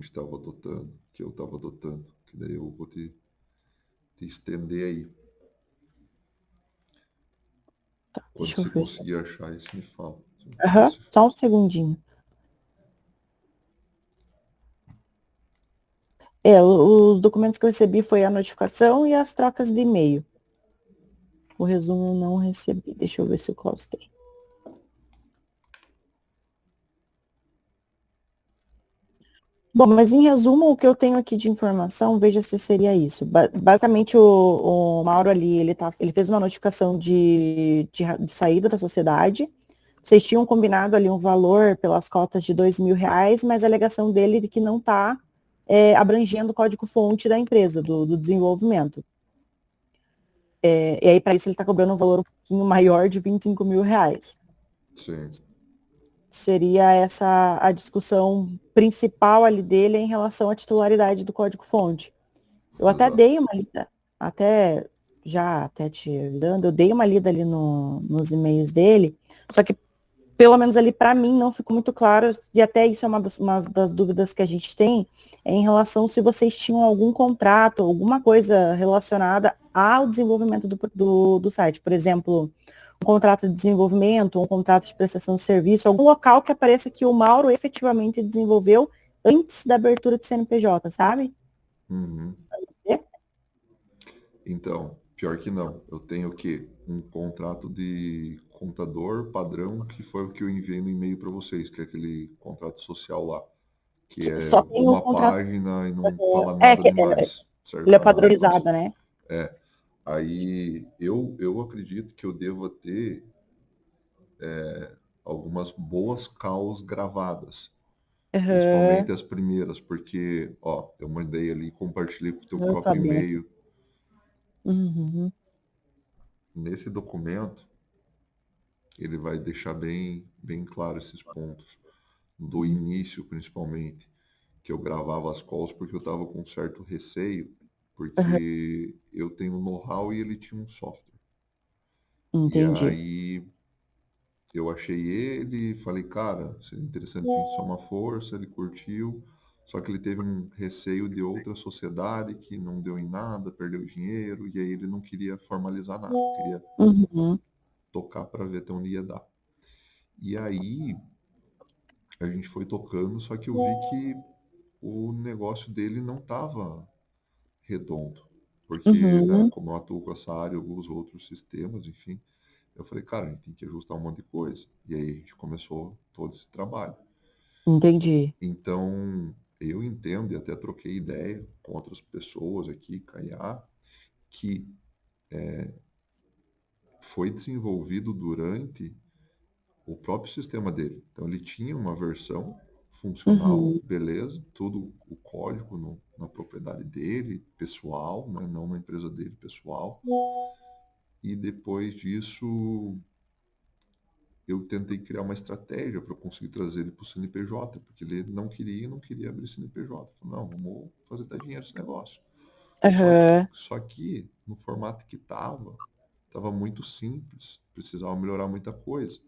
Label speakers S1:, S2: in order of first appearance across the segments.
S1: estava adotando, que eu estava adotando, que daí eu vou te estender aí. Quando
S2: Deixa eu
S1: você
S2: ver se...
S1: conseguir achar isso, me fala. Ver
S2: Aham,
S1: se...
S2: só um segundinho. Os documentos que eu recebi foi a notificação e as trocas de e-mail. O resumo eu não recebi. Deixa eu ver se o Klaus tem. Bom, mas em resumo, o que eu tenho aqui de informação, veja se seria isso. Basicamente, o Mauro ali, ele fez uma notificação de saída da sociedade. Vocês tinham combinado ali um valor pelas cotas de R$ 2.000, mas a alegação dele é que não está abrangendo o código-fonte da empresa, do desenvolvimento. E aí, para isso, ele está cobrando um valor um pouquinho maior de R$ 25.000.
S1: Sim.
S2: Seria essa a discussão principal ali dele em relação à titularidade do código-fonte. Eu até
S1: Exato.
S2: dei uma lida, até te avisando, eu dei uma lida ali nos e-mails dele, só que pelo menos ali para mim não ficou muito claro, e até isso é uma das dúvidas que a gente tem, em relação se vocês tinham algum contrato, alguma coisa relacionada ao desenvolvimento do site. Por exemplo, um contrato de desenvolvimento, um contrato de prestação de serviço, algum local que apareça que o Mauro efetivamente desenvolveu antes da abertura de CNPJ, sabe?
S1: Uhum. Então, pior que não. Eu tenho o quê? Um contrato de contador padrão, que foi o que eu enviei no e-mail para vocês, que é aquele contrato social lá, que é
S2: Só tem o
S1: uma
S2: contrato.
S1: página e não fala
S2: É,
S1: nada
S2: que
S1: demais. Serve
S2: ele é
S1: para nada o negócio.
S2: padronizado, né?
S1: É. Aí eu acredito que eu deva ter algumas boas calls gravadas,
S2: Aham,
S1: principalmente as primeiras, porque, ó, eu mandei ali, compartilhei com o teu
S2: eu tô
S1: próprio
S2: abrindo aqui.
S1: e-mail.
S2: Uhum,
S1: Nesse documento, ele vai deixar bem claro esses pontos, do início principalmente, que eu gravava as calls porque eu estava com um certo receio,
S2: aham,
S1: porque eu tenho um know-how e ele tinha um software. E
S2: entendi.
S1: aí eu achei ele, falei, cara, seria interessante a gente somar força, ele curtiu, só que ele teve um receio de outra sociedade que não deu em nada, perdeu dinheiro, e aí ele não queria formalizar nada, queria
S2: Uhum,
S1: tocar para ver até onde ia dar. E aí a gente foi tocando, só que eu vi que o negócio dele não estava redondo. Porque, né,
S2: uhum,
S1: como eu atuo com essa área, eu uso outros sistemas, enfim. Eu falei, cara, a gente tem que ajustar um monte de coisa. E aí a gente começou todo esse trabalho.
S2: entendi.
S1: Então, eu entendo e até troquei ideia com outras pessoas aqui, Caiá, que foi desenvolvido durante o próprio sistema dele. Então ele tinha uma versão funcional,
S2: Uhum,
S1: beleza, tudo o código na propriedade dele, pessoal, né, não na empresa dele, pessoal. E depois disso eu tentei criar uma estratégia para conseguir trazer ele para o CNPJ, porque ele não queria abrir CNPJ. Falei, não, vamos fazer dar dinheiro esse negócio. Só,
S2: aham,
S1: só que no formato que estava muito simples, precisava melhorar muita coisa.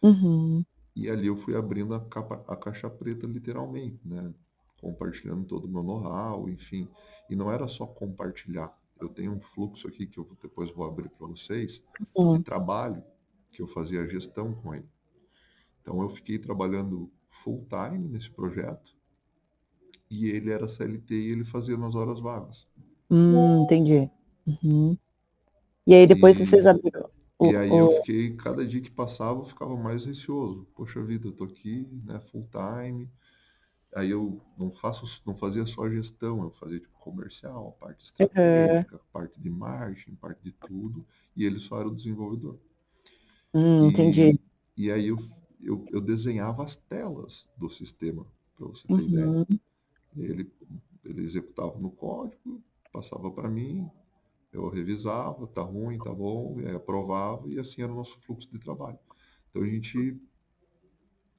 S2: uhum,
S1: E ali eu fui abrindo a caixa preta literalmente, né? Compartilhando todo o meu know-how, enfim. E não era só compartilhar. Eu tenho um fluxo aqui que eu depois vou abrir para vocês, de
S2: uhum.
S1: trabalho, que eu fazia a gestão com ele. Então eu fiquei trabalhando full time nesse projeto e ele era CLT e ele fazia nas horas vagas.
S2: Entendi. Uhum. E aí depois vocês
S1: E,
S2: abriram
S1: e aí eu
S2: o...
S1: fiquei, cada dia que passava, eu ficava mais receoso. Poxa vida, eu tô aqui, né, full time. Aí eu não fazia só gestão, eu fazia tipo comercial, a parte
S2: Aham,
S1: estratégica, parte de marketing, parte de tudo, e ele só era o desenvolvedor.
S2: entendi.
S1: E, e aí eu desenhava as telas do sistema, para você ter ideia.
S2: Uhum,
S1: E ele executava no código, passava para mim, eu revisava, tá ruim, tá bom, e aí aprovava, e assim era o nosso fluxo de trabalho. Então a gente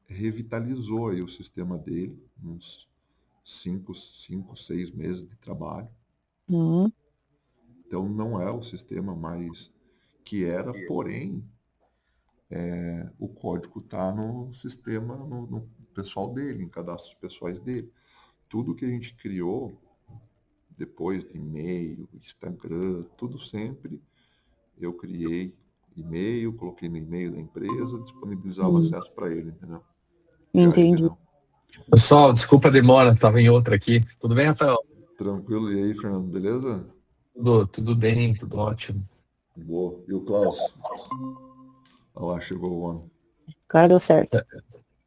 S1: revitalizou aí o sistema dele, uns 6 meses de trabalho.
S2: uhum,
S1: Então não é o sistema mais que era, porém o código está no sistema, no pessoal dele, em cadastros pessoais dele. tudo que a gente criou, depois de e-mail, Instagram, tudo sempre, eu criei e-mail, coloquei no e-mail da empresa, disponibilizava acesso para ele, entendeu? Já ele
S2: Entendi.
S1: não.
S3: Pessoal, desculpa a demora, estava em outra aqui. Tudo bem, Rafael?
S1: Tranquilo. E aí, Fernando, beleza?
S3: Tudo bem, tudo ótimo.
S1: Boa. E o Klaus? Olha lá, chegou o homem.
S2: Agora deu certo.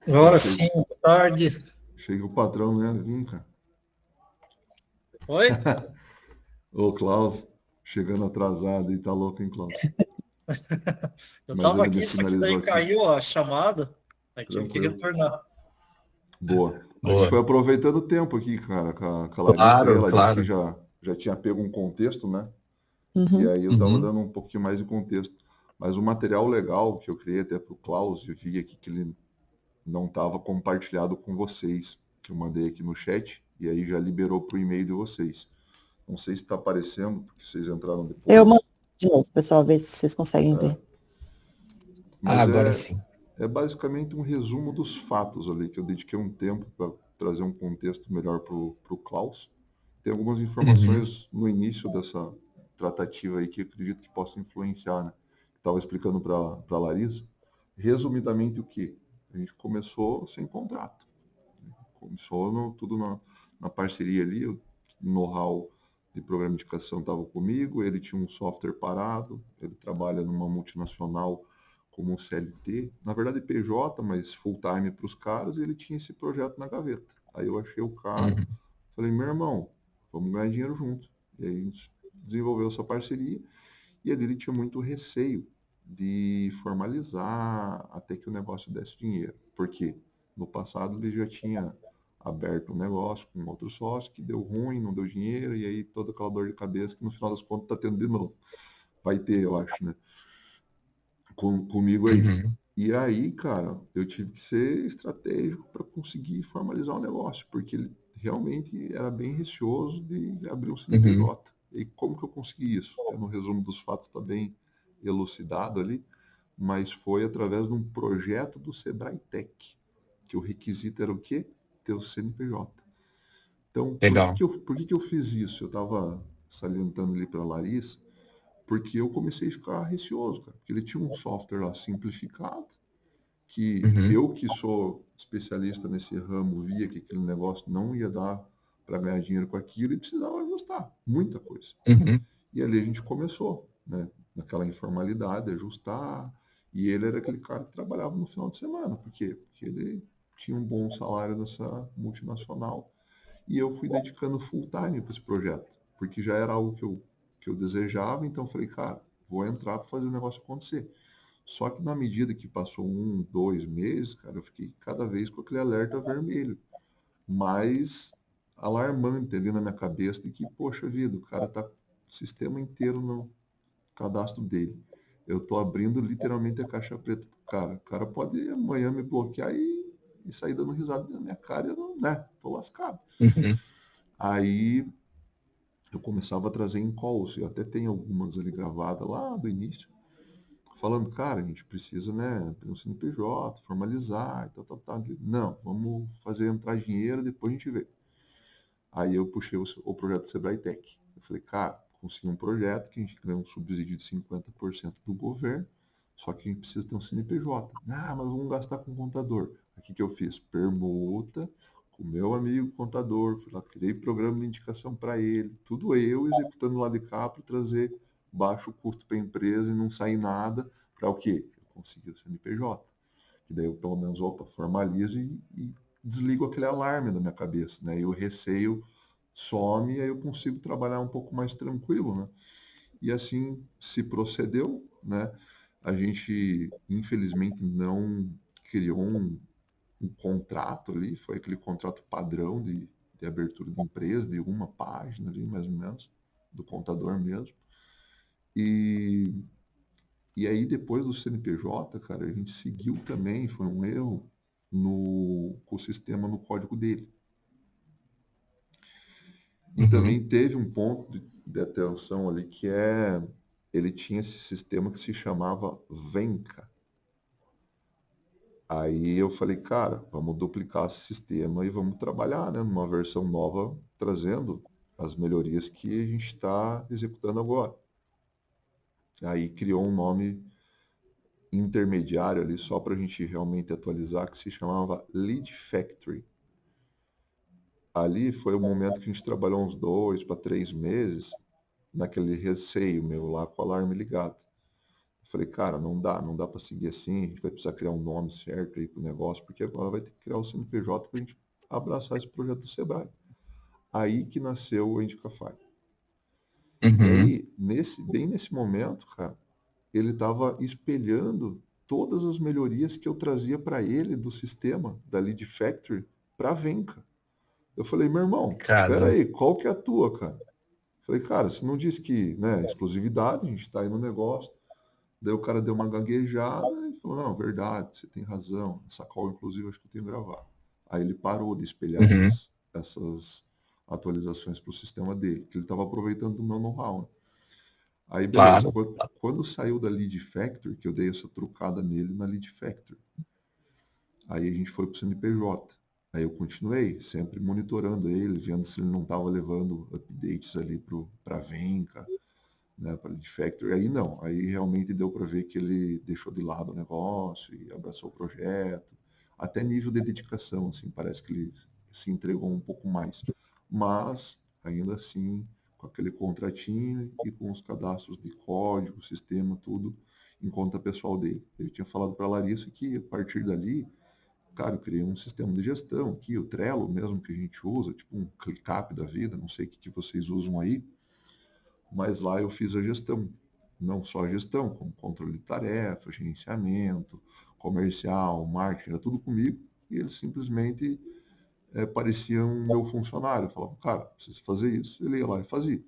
S4: Agora
S1: Achei,
S4: sim, boa tarde.
S1: achei que o patrão não ia vir, cara.
S4: Oi?
S1: Ô, Klaus, chegando atrasado e tá louco, hein, Klaus?
S4: Eu
S1: Mas
S4: tava
S1: ele me
S4: aqui, só que
S1: sinalizou
S4: daí
S1: aqui.
S4: caiu a chamada, aí tive que
S1: Tranquilo.
S4: retornar.
S1: Boa. A gente
S3: Boa.
S1: foi aproveitando o tempo aqui, cara, com a Larissa aí.
S3: Claro,
S1: Ela disse que
S3: claro.
S1: já tinha pego um contexto, né? E
S2: Uhum.
S1: aí eu tava dando um pouquinho mais de contexto. Mas o material legal que eu criei até pro Klaus, eu vi aqui que ele não estava compartilhado com vocês, que eu mandei aqui no chat, e aí já liberou pro e-mail de vocês. Não sei se está aparecendo, porque vocês entraram depois.
S2: Eu mando de novo, pessoal, ver se vocês conseguem ver.
S1: Mas
S3: Agora sim.
S1: é basicamente um resumo dos fatos ali, que eu dediquei um tempo para trazer um contexto melhor para o Klaus. Tem algumas informações no início dessa tratativa aí que eu acredito que possam influenciar, né? Estava explicando para a Larissa. Resumidamente, o que? A gente começou sem contrato. Começou tudo na parceria ali. O know-how de programa de educação estava comigo. Ele tinha um software parado. Ele trabalha numa multinacional como um CLT. Na verdade, PJ, mas full-time para os caras. E ele tinha esse projeto na gaveta. Aí eu achei o cara. Falei, meu irmão, vamos ganhar dinheiro junto. E aí a gente desenvolveu essa parceria. E ali ele tinha muito receio de formalizar até que o negócio desse dinheiro. Por quê? No passado ele já tinha aberto um negócio com outro sócio que deu ruim, não deu dinheiro, e aí toda aquela dor de cabeça que no final das contas está tendo de novo. Vai ter, eu acho, né? Comigo aí. E aí, cara, eu tive que ser estratégico para conseguir formalizar o negócio, porque ele realmente era bem receoso de abrir um CNPJ. E como que eu consegui isso? No resumo dos fatos está bem elucidado ali, mas foi através de um projeto do Sebrae Tech, que o requisito era o quê? Ter o CNPJ. Então,
S3: Legal.
S1: por que eu fiz isso? Eu estava salientando ali para a Larissa, porque eu comecei a ficar receoso, cara, porque ele tinha um software lá simplificado, que eu que sou especialista nesse ramo via que aquele negócio não ia dar para ganhar dinheiro com aquilo e precisava ajustar muita coisa. E ali a gente começou, né, naquela informalidade, ajustar, e ele era aquele cara que trabalhava no final de semana. Por quê? Porque ele tinha um bom salário nessa multinacional e eu fui dedicando full time para esse projeto, porque já era algo que eu desejava, então eu falei, cara, vou entrar para fazer o negócio acontecer. Só que na medida que passou 1, 2 meses, cara, eu fiquei cada vez com aquele alerta vermelho, mais alarmante ali na minha cabeça de que, poxa vida, o cara tá o sistema inteiro no cadastro dele. Eu tô abrindo literalmente a caixa preta pro cara. O cara pode amanhã me bloquear e sair dando risada na minha cara e eu não, né? Tô lascado. Aí eu começava a trazer em calls, eu até tenho algumas ali gravadas lá do início, falando, cara, a gente precisa, né, ter um CNPJ, formalizar e tal, tal, tal. Não, vamos fazer entrar dinheiro, depois a gente vê. Aí eu puxei o projeto Sebrae Tech. Eu falei, cara, consegui um projeto que a gente ganha um subsídio de 50% do governo, só que a gente precisa ter um CNPJ. Ah, mas vamos gastar com contador. Aqui que eu fiz permuta com o meu amigo contador, fui lá, criei programa de indicação para ele, tudo eu executando lá de cá para trazer baixo custo para a empresa e não sair nada para o quê? Eu consegui o CNPJ. Que daí eu pelo menos, opa, formalizo e desligo aquele alarme da minha cabeça, né? E o receio some e aí eu consigo trabalhar um pouco mais tranquilo, né? E assim se procedeu, né? A gente, infelizmente, não criou um contrato ali, foi aquele contrato padrão de abertura de empresa, de uma página ali, mais ou menos, do contador mesmo. E aí, depois do CNPJ, cara, a gente seguiu também, foi um erro, com o sistema no código dele. E também teve um ponto de atenção ali que ele tinha esse sistema que se chamava Venca. Aí eu falei, cara, vamos duplicar esse sistema e vamos trabalhar, né, numa versão nova, trazendo as melhorias que a gente está executando agora. Aí criou um nome intermediário ali, só para a gente realmente atualizar, que se chamava Lead Factory. Ali foi o momento que a gente trabalhou uns 2 para 3 meses naquele receio meu lá com o alarme ligado. Eu falei, cara, não dá para seguir assim, a gente vai precisar criar um nome certo aí pro negócio, porque agora vai ter que criar o CNPJ para a gente abraçar esse projeto do Sebrae. Aí que nasceu o Indicafy. E
S3: Uhum.
S1: aí, bem nesse momento, cara, ele estava espelhando todas as melhorias que eu trazia para ele do sistema da Lead Factory para a Venca. Eu falei, meu irmão, espera
S3: Caramba.
S1: aí, qual que é a tua, cara? Falei, cara, você não disse que, né, exclusividade, a gente está aí no negócio. Daí o cara deu uma gaguejada e falou, não, verdade, você tem razão. Essa call, inclusive, acho que eu tenho gravado. Aí ele parou de espelhar
S3: Uhum.
S1: essas atualizações para o sistema dele, que ele estava aproveitando do meu know-how, né? Aí, beleza.
S3: Claro.
S1: Quando saiu da Lead Factory, que eu dei essa trucada nele na Lead Factory, aí a gente foi para o CNPJ. Aí eu continuei, sempre monitorando ele, vendo se ele não estava levando updates ali para a Venca, né, para Lead Factory. Aí não, aí realmente deu para ver que ele deixou de lado o negócio e abraçou o projeto. Até nível de dedicação, assim, parece que ele se entregou um pouco mais. Mas, ainda assim, com aquele contratinho e com os cadastros de código, sistema, tudo, em conta pessoal dele. Eu tinha falado para a Larissa que, a partir dali, cara, eu criei um sistema de gestão aqui, o Trello mesmo que a gente usa, tipo um ClickUp da vida, não sei o que vocês usam aí, mas lá eu fiz a gestão. Não só a gestão, como controle de tarefas, gerenciamento, comercial, marketing, era tudo comigo. E ele simplesmente parecia um meu funcionário. Eu falava, cara, preciso fazer isso. Ele ia lá e fazia.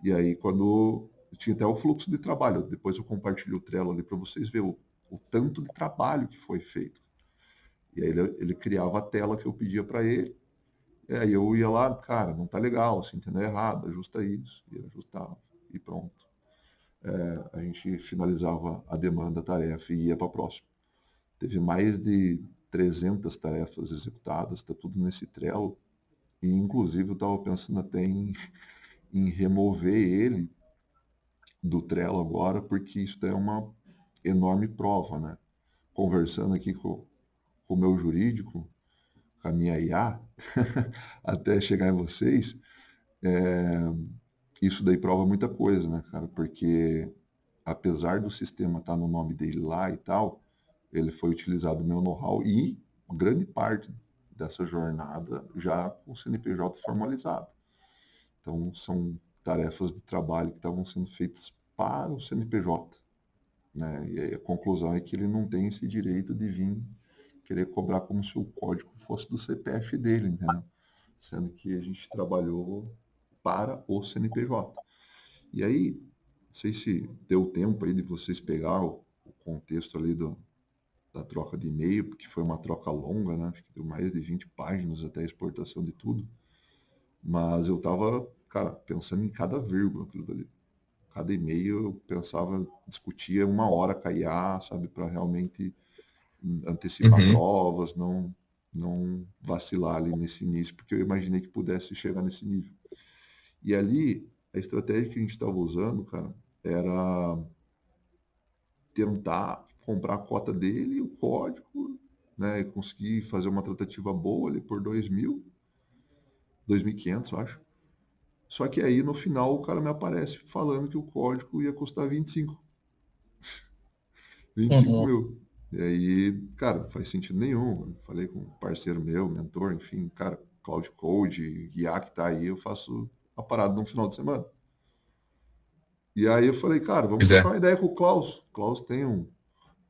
S1: E aí, quando eu tinha até o fluxo de trabalho, depois eu compartilho o Trello ali para vocês verem o tanto de trabalho que foi feito. E aí ele criava a tela que eu pedia para ele. E aí eu ia lá, cara, não tá legal, você entendeu errado, ajusta isso. E eu ajustava. E pronto. A gente finalizava a demanda, a tarefa e ia para a próxima. Teve mais de 300 tarefas executadas, está tudo nesse Trello. E, inclusive, eu estava pensando até em remover ele do Trello agora, porque isso é uma enorme prova, né? Conversando aqui com o meu jurídico, com a minha IA, até chegar em vocês, é, isso daí prova muita coisa, né, cara? Porque apesar do sistema estar no nome dele lá e tal, ele foi utilizado o meu know-how e grande parte dessa jornada já com o CNPJ formalizado. Então, são tarefas de trabalho que estavam sendo feitas para o CNPJ, né? E aí a conclusão é que ele não tem esse direito de vir querer cobrar como se o código fosse do CPF dele, entendeu? Sendo que a gente trabalhou para o CNPJ. E aí, não sei se deu tempo aí de vocês pegar o contexto ali da troca de e-mail, porque foi uma troca longa, né? Acho que deu mais de 20 páginas até a exportação de tudo. Mas eu tava, cara, pensando em cada vírgula aquilo dali. Cada e-mail eu pensava, discutia uma hora com a IA, sabe, para realmente antecipar
S3: Uhum.
S1: provas, não vacilar ali nesse início, porque eu imaginei que pudesse chegar nesse nível. E ali, a estratégia que a gente estava usando, cara, era tentar comprar a cota dele, o código, né, e conseguir fazer uma tratativa boa ali por 2.000, 2.500, eu acho. Só que aí no final o cara me aparece falando que o código ia custar 25, 25
S3: Uhum.
S1: mil. E aí, cara, não faz sentido nenhum. Eu falei com um parceiro meu, mentor, enfim, cara, Cloud Code, IA que tá aí, eu faço a parada no final de semana. E aí eu falei, cara, vamos
S3: Pois
S1: trocar
S3: é.
S1: uma ideia com o Klaus. O Klaus tem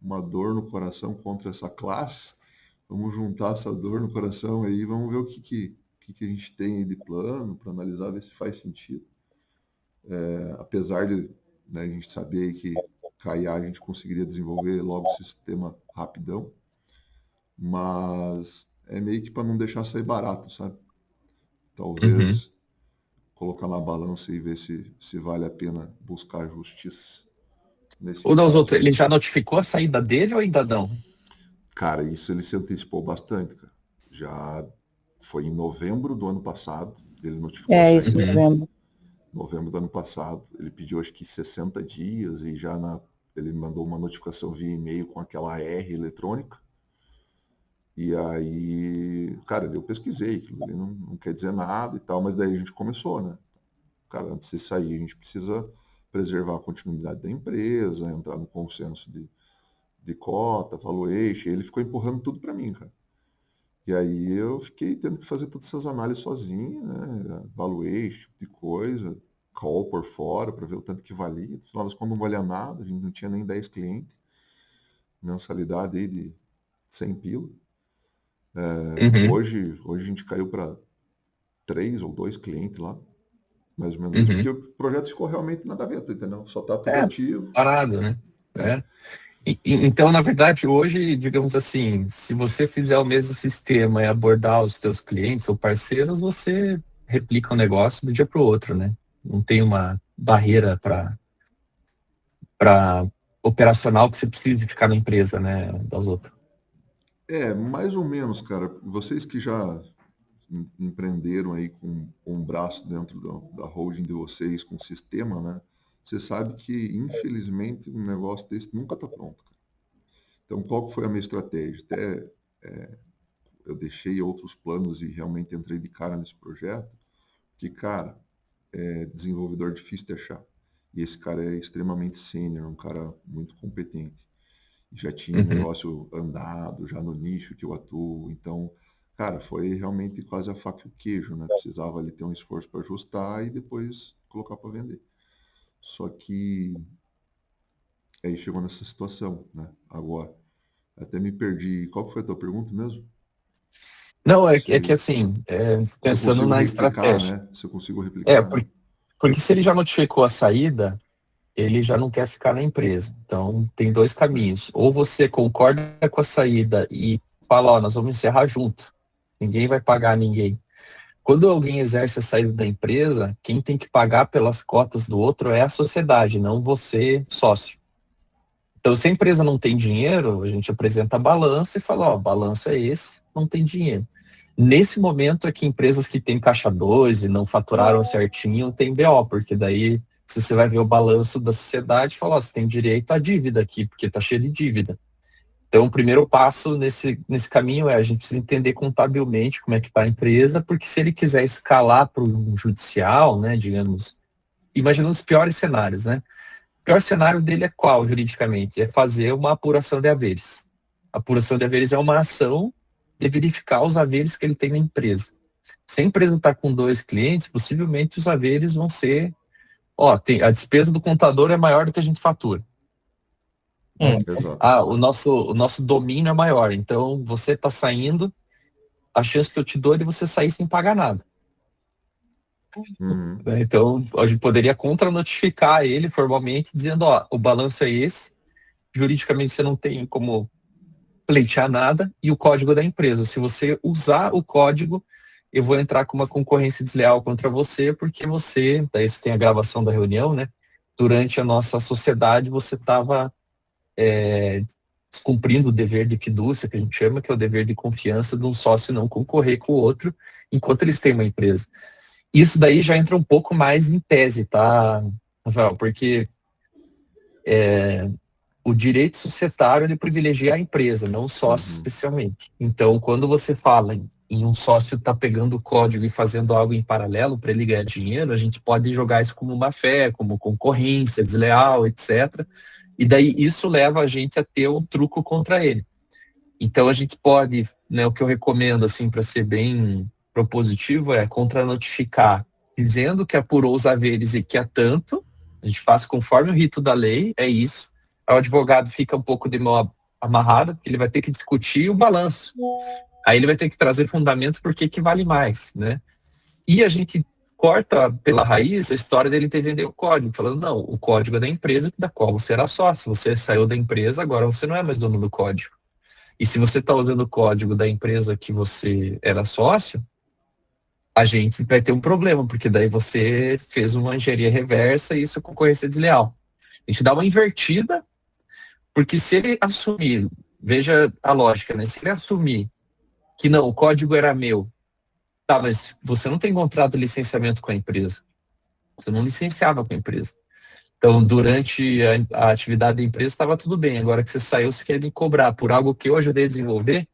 S1: uma dor no coração contra essa classe. Vamos juntar essa dor no coração aí, vamos ver o que a gente tem aí de plano para analisar, ver se faz sentido. Apesar de, né, a gente saber que com a IA a gente conseguiria desenvolver logo o sistema rapidão, mas é meio que para não deixar sair barato, sabe?
S3: Uhum.
S1: Talvez colocar na balança e ver se vale a pena buscar justiça nesse
S3: O
S1: caso
S3: Dalzotto,
S1: aí.
S3: ele já notificou a saída dele ou ainda não?
S1: Cara, isso ele se antecipou bastante, cara. Já foi em novembro do ano passado, ele notificou a
S2: É, isso
S1: saída.
S2: eu lembro.
S1: Novembro do ano passado, ele pediu acho que 60 dias e ele mandou uma notificação via e-mail com aquela R eletrônica. E aí, cara, eu pesquisei, aquilo ali não quer dizer nada e tal, mas daí a gente começou, né? Cara, antes de sair, a gente precisa preservar a continuidade da empresa, entrar no consenso de cota, valuation. Ele ficou empurrando tudo para mim, cara. E aí eu fiquei tendo que fazer todas essas análises sozinho, né? Valuation, tipo de coisa, call por fora para ver o tanto que valia. No final das contas não valia nada, a gente não tinha nem 10 clientes, mensalidade aí de 100 pila.
S3: Uhum,
S1: Hoje a gente caiu para 3 ou 2 clientes lá, mais ou menos isso,
S3: uhum.
S1: porque o projeto ficou realmente na gaveta, entendeu? Só tá tudo
S3: É,
S1: ativo.
S3: parado, né?
S1: É.
S3: É. Então, na verdade, hoje, digamos assim, se você fizer o mesmo sistema e abordar os teus clientes ou parceiros, você replica o negócio do dia para o outro, né? Não tem uma barreira para operacional que você precisa ficar na empresa, né, das outras.
S1: Mais ou menos, cara. Vocês que já empreenderam aí com um braço dentro da holding de vocês, com o sistema, né? Você sabe que, infelizmente, um negócio desse nunca está pronto, cara. Então, qual que foi a minha estratégia? Até eu deixei outros planos e realmente entrei de cara nesse projeto, que, cara, é desenvolvedor difícil de achar. E esse cara é extremamente sênior, um cara muito competente. Já tinha um
S3: Uhum.
S1: negócio andado, já no nicho que eu atuo. Então, cara, foi realmente quase a faca e o queijo, né? Precisava ali ter um esforço para ajustar e depois colocar para vender. Só que aí chegou nessa situação, né? Agora, até me perdi. Qual que foi a tua pergunta mesmo?
S3: Não, é que
S1: Se,
S3: assim,
S1: se eu
S3: pensando
S1: consigo
S3: na
S1: replicar,
S3: estratégia.
S1: né? Se eu consigo
S3: É,
S1: replicar, né?
S3: porque se ele já notificou a saída, ele já não quer ficar na empresa. Então, tem dois caminhos. Ou você concorda com a saída e fala, ó, nós vamos encerrar junto. Ninguém vai pagar ninguém. Quando alguém exerce a saída da empresa, quem tem que pagar pelas cotas do outro é a sociedade, não você, sócio. Então, se a empresa não tem dinheiro, a gente apresenta a balança e fala, ó, balança é esse, não tem dinheiro. Nesse momento é que empresas que têm caixa 2 e não faturaram certinho tem BO, porque daí, se você vai ver o balanço da sociedade, fala, ó, você tem direito à dívida aqui, porque está cheio de dívida. Então, o primeiro passo nesse caminho é a gente precisa entender contabilmente como é que está a empresa, porque se ele quiser escalar para um judicial, né, digamos, imaginando os piores cenários, né? O pior cenário dele é qual, juridicamente? É fazer uma apuração de haveres. A apuração de haveres é uma ação de verificar os haveres que ele tem na empresa. Se a empresa está com 2 clientes, possivelmente os haveres vão ser, ó, a despesa do contador é maior do que a gente fatura.
S1: Exato.
S3: Ah, o nosso domínio é maior, então você está saindo, a chance que eu te dou é de você sair sem pagar nada.
S1: Uhum.
S3: Né? Então, a gente poderia contra-notificar ele formalmente, dizendo, ó, o balanço é esse, juridicamente você não tem como pleitear nada, e o código da empresa. Se você usar o código, eu vou entrar com uma concorrência desleal contra você, porque você, daí você tem a gravação da reunião, né? Durante a nossa sociedade, você estava descumprindo o dever de fidúcia, que a gente chama, que é o dever de confiança de um sócio não concorrer com o outro, enquanto eles têm uma empresa. Isso daí já entra um pouco mais em tese, tá, Rafael? Porque o direito societário ele privilegia a empresa, não o sócio
S1: Uhum.
S3: especialmente. Então, quando você fala em um sócio estar pegando o código e fazendo algo em paralelo para ele ganhar dinheiro, a gente pode jogar isso como má fé, como concorrência desleal, etc. E daí isso leva a gente a ter um truco contra ele. Então a gente pode, né, o que eu recomendo assim para ser bem propositivo é contra-notificar, dizendo que apurou os haveres e que é tanto, a gente faz conforme o rito da lei, é isso. O advogado fica um pouco de mão amarrada, porque ele vai ter que discutir o balanço. Aí ele vai ter que trazer fundamento por que vale mais, né? E a gente corta pela raiz a história dele ter vendido o código, falando, não, o código é da empresa da qual você era sócio, você saiu da empresa, agora você não é mais dono do código. E se você está usando o código da empresa que você era sócio, a gente vai ter um problema, porque daí você fez uma engenharia reversa e isso é concorrência desleal. A gente dá uma invertida, porque se ele assumir veja a lógica, né? Se ele assumir que não, o código era meu, tá, mas você não tem contrato de licenciamento com a empresa. Você não licenciava com a empresa. Então, durante a atividade da empresa, estava tudo bem. Agora que você saiu, você quer me cobrar por algo que eu ajudei a desenvolver?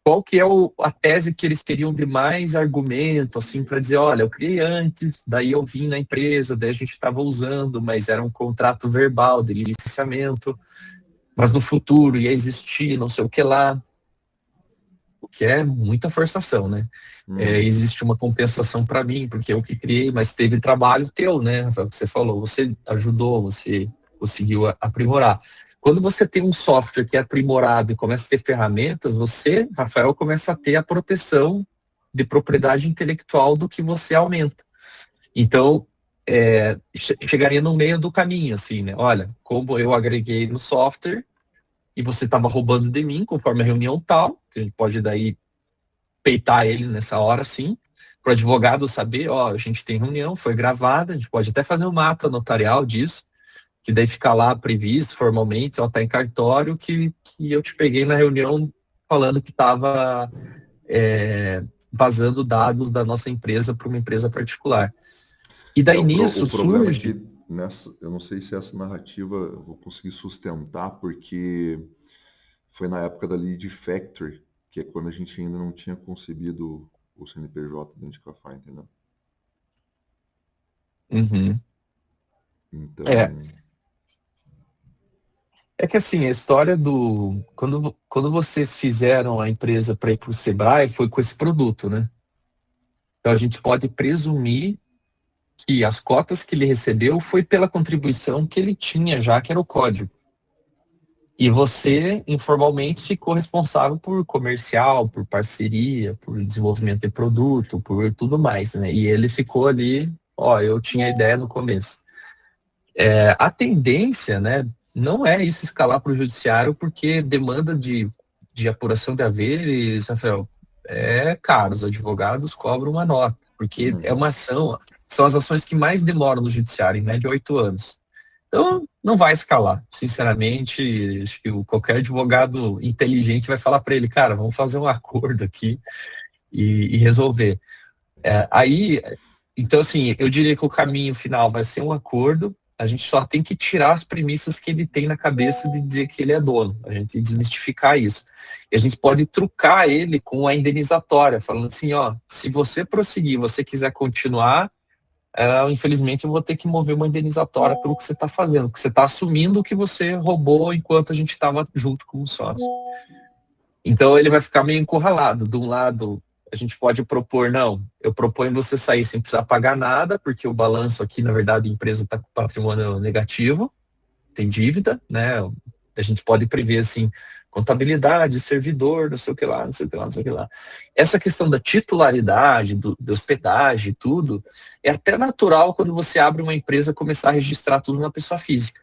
S3: Qual que é a tese que eles teriam de mais argumento, assim, para dizer, olha, eu criei antes, daí eu vim na empresa, daí a gente estava usando, mas era um contrato verbal de licenciamento, mas no futuro ia existir não sei o que lá, o que é muita forçação, né? Existe uma compensação para mim, porque eu que criei, mas teve trabalho teu, né? Rafael, que você falou, você ajudou, você conseguiu aprimorar. Quando você tem um software que é aprimorado e começa a ter ferramentas, você, Rafael, começa a ter a proteção de propriedade intelectual do que você aumenta. Então, chegaria no meio do caminho, assim, né? Olha, como eu agreguei no software e você estava roubando de mim, conforme a reunião tal, que a gente pode daí peitar ele nessa hora, sim, para o advogado saber, ó, a gente tem reunião, foi gravada, a gente pode até fazer uma ata notarial disso, que daí fica lá previsto formalmente, ó, tá em cartório, que eu te peguei na reunião falando que estava vazando dados da nossa empresa para uma empresa particular. E daí nisso
S1: o problema
S3: surge...
S1: é que eu não sei se essa narrativa eu vou conseguir sustentar, porque foi na época da Lead Factory, que é quando a gente ainda não tinha concebido o CNPJ dentro de Cafá, entendeu?
S3: Uhum.
S1: Então,
S3: É que assim, a história do... Quando vocês fizeram a empresa para ir para o Sebrae, foi com esse produto, né? Então a gente pode presumir que as cotas que ele recebeu foi pela contribuição que ele tinha já, que era o código. E você, informalmente, ficou responsável por comercial, por parceria, por desenvolvimento de produto, por tudo mais, né? E ele ficou ali, ó, eu tinha ideia no começo. A tendência, né, não é isso escalar para o judiciário, porque demanda de apuração de haveres, Rafael, é caro. Os advogados cobram uma nota, porque é uma ação, são as ações que mais demoram no judiciário, em média 8 anos. Então, não vai escalar. Sinceramente, acho que qualquer advogado inteligente vai falar para ele, cara, vamos fazer um acordo aqui e resolver. Então, assim, eu diria que o caminho final vai ser um acordo. A gente só tem que tirar as premissas que ele tem na cabeça de dizer que ele é dono. A gente tem que desmistificar isso. E a gente pode trucar ele com a indenizatória, falando assim, ó, se você prosseguir, você quiser continuar, infelizmente eu vou ter que mover uma indenizatória pelo que você está fazendo, porque você está assumindo que você roubou enquanto a gente estava junto como sócio. Então ele vai ficar meio encurralado. De um lado, a gente pode propor, não, eu proponho você sair sem precisar pagar nada, porque o balanço aqui, na verdade, a empresa está com patrimônio negativo, tem dívida, né? A gente pode prever, assim, contabilidade, servidor, não sei o que lá, não sei o que lá, não sei o que lá. Essa questão da titularidade, de hospedagem, tudo, é até natural quando você abre uma empresa começar a registrar tudo na pessoa física.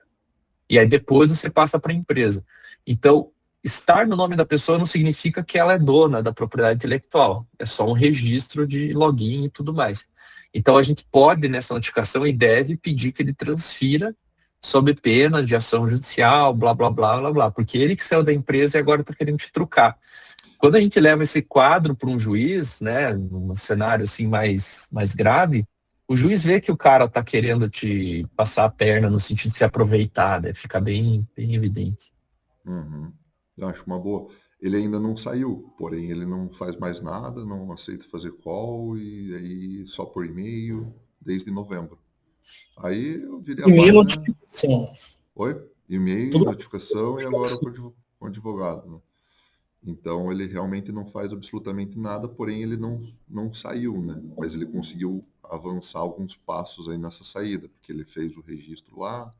S3: E aí depois você passa para a empresa. Então, estar no nome da pessoa não significa que ela é dona da propriedade intelectual. É só um registro de login e tudo mais. Então, a gente pode, nessa notificação, e deve pedir que ele transfira sob pena de ação judicial, blá, blá, blá, blá, blá. Porque ele que saiu da empresa e agora está querendo te trucar. Quando a gente leva esse quadro para um juiz, né, num cenário assim mais grave, o juiz vê que o cara está querendo te passar a perna no sentido de se aproveitar, né? Fica bem, bem evidente.
S1: Eu acho uma boa. Ele ainda não saiu, porém ele não faz mais nada, não aceita fazer call e aí só por e-mail desde novembro. Aí eu diria
S4: E-mail
S1: né?
S4: notificação.
S1: Oi? E-mail,
S4: Tudo
S1: notificação e agora com o advogado. Né? Então ele realmente não faz absolutamente nada, porém ele não saiu, né? Mas ele conseguiu avançar alguns passos aí nessa saída, porque ele fez o registro lá,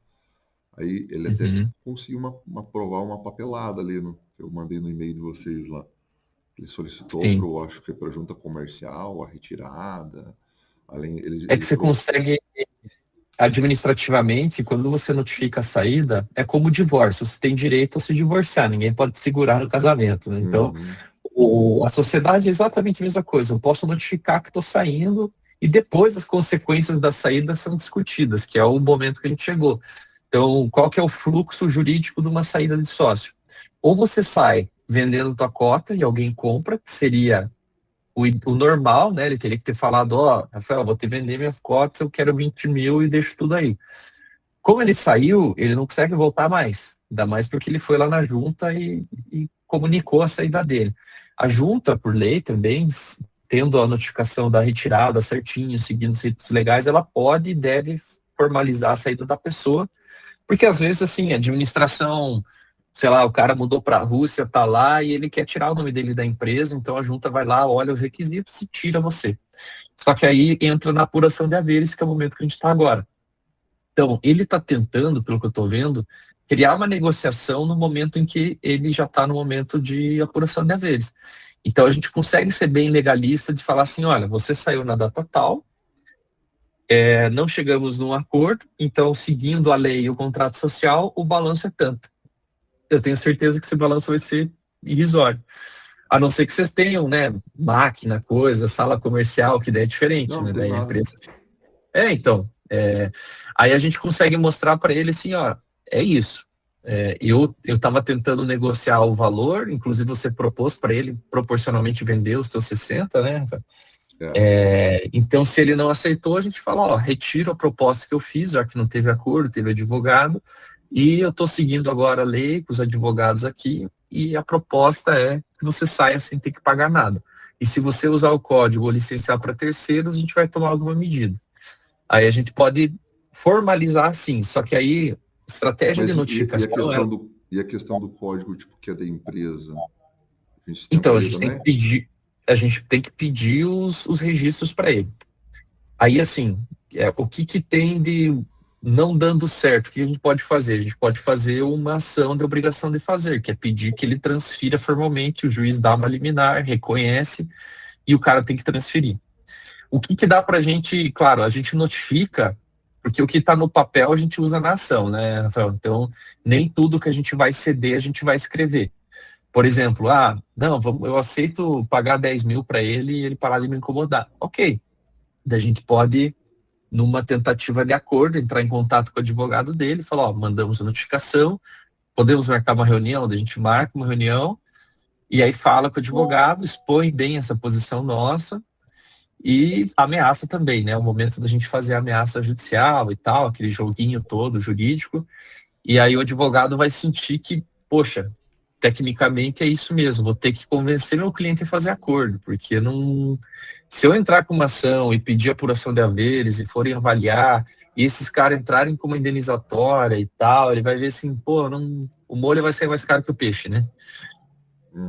S1: aí ele até conseguiu aprovar uma papelada ali, que eu mandei no e-mail de vocês lá. Ele solicitou acho que para a junta comercial, a retirada.
S3: É que você consegue, administrativamente, quando você notifica a saída, é como o divórcio, você tem direito a se divorciar, ninguém pode te segurar no casamento. Né? Então, a sociedade é exatamente a mesma coisa, eu posso notificar que estou saindo e depois as consequências da saída são discutidas, que é o momento que a gente chegou. Então, qual que é o fluxo jurídico de uma saída de sócio? Ou você sai vendendo tua cota e alguém compra, que seria o normal, né? Ele teria que ter falado, ó, Rafael, vou te vender minhas cotas, eu quero 20 mil e deixo tudo aí. Como ele saiu, ele não consegue voltar mais. Ainda mais porque ele foi lá na junta e comunicou a saída dele. A junta, por lei também, tendo a notificação da retirada certinho, seguindo os ritos legais, ela pode e deve formalizar a saída da pessoa, porque às vezes, assim, a administração, sei lá, o cara mudou para a Rússia, tá lá e ele quer tirar o nome dele da empresa, então a junta vai lá, olha os requisitos e tira você. Só que aí entra na apuração de haveres, que é o momento que a gente está agora. Então, ele está tentando, pelo que eu estou vendo, criar uma negociação no momento em que ele já está no momento de apuração de haveres. Então, a gente consegue ser bem legalista de falar assim, olha, você saiu na data tal, não chegamos num acordo, então, seguindo a lei e o contrato social, o balanço é tanto. Eu tenho certeza que esse balanço vai ser irrisório. A não ser que vocês tenham, né, máquina, coisa, sala comercial, que daí é diferente,
S1: Não, não
S3: né?
S1: tem
S3: Daí a
S1: nada.
S3: empresa. Então, aí a gente consegue mostrar para ele assim, ó, é isso. Eu estava tentando negociar o valor, inclusive você propôs para ele proporcionalmente vender os teus 60, né? Então, se ele não aceitou, a gente fala, ó, retiro a proposta que eu fiz, já que não teve acordo, teve advogado, e eu estou seguindo agora a lei com os advogados aqui, e a proposta é que você saia sem ter que pagar nada. E se você usar o código ou licenciar para terceiros, a gente vai tomar alguma medida. Aí a gente pode formalizar assim, só que aí estratégia
S1: Mas
S3: de notificação é.
S1: e a questão do código, tipo, que é da empresa? A gente
S3: Então,
S1: tentaria também?
S3: a gente tem que pedir os registros para ele. Aí, assim, o que tem de não dando certo, o que a gente pode fazer? A gente pode fazer uma ação de obrigação de fazer, que é pedir que ele transfira formalmente, o juiz dá uma liminar, reconhece, e o cara tem que transferir. O que dá para a gente, claro, a gente notifica, porque o que está no papel a gente usa na ação, né, Rafael? Então, nem tudo que a gente vai ceder a gente vai escrever. Por exemplo, não, eu aceito pagar 10 mil para ele e ele parar de me incomodar. Ok. Daí a gente pode, numa tentativa de acordo, entrar em contato com o advogado dele, falar, ó, mandamos a notificação, podemos marcar uma reunião, daí a gente marca uma reunião, e aí fala com o advogado, expõe bem essa posição nossa, e ameaça também, né? O momento da gente fazer a ameaça judicial e tal, aquele joguinho todo jurídico. E aí o advogado vai sentir que, poxa, tecnicamente é isso mesmo, vou ter que convencer meu cliente a fazer acordo, porque não. Se eu entrar com uma ação e pedir apuração de haveres e forem avaliar, e esses caras entrarem com uma indenizatória e tal, ele vai ver assim, pô, não, o molho vai sair mais caro que o peixe, né?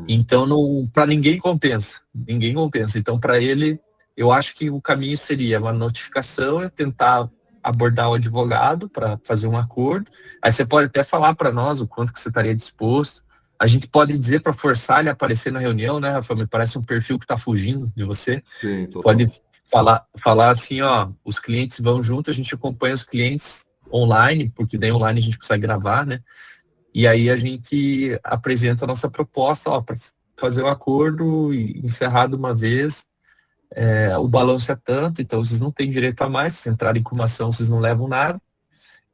S3: Então, para ninguém compensa. Ninguém compensa. Então, para ele, eu acho que o caminho seria uma notificação, eu tentar abordar o advogado para fazer um acordo. Aí você pode até falar para nós o quanto que você estaria disposto. A gente pode dizer para forçar ele a aparecer na reunião, né, Rafael? Me parece um perfil que está fugindo de você.
S1: Sim, total.
S3: Pode falar assim, ó, os clientes vão junto, a gente acompanha os clientes online, porque daí online a gente consegue gravar, né? E aí a gente apresenta a nossa proposta para fazer o acordo e encerrar de uma vez. O balanço é tanto, então vocês não têm direito a mais. Se entrarem com uma ação, vocês não levam nada.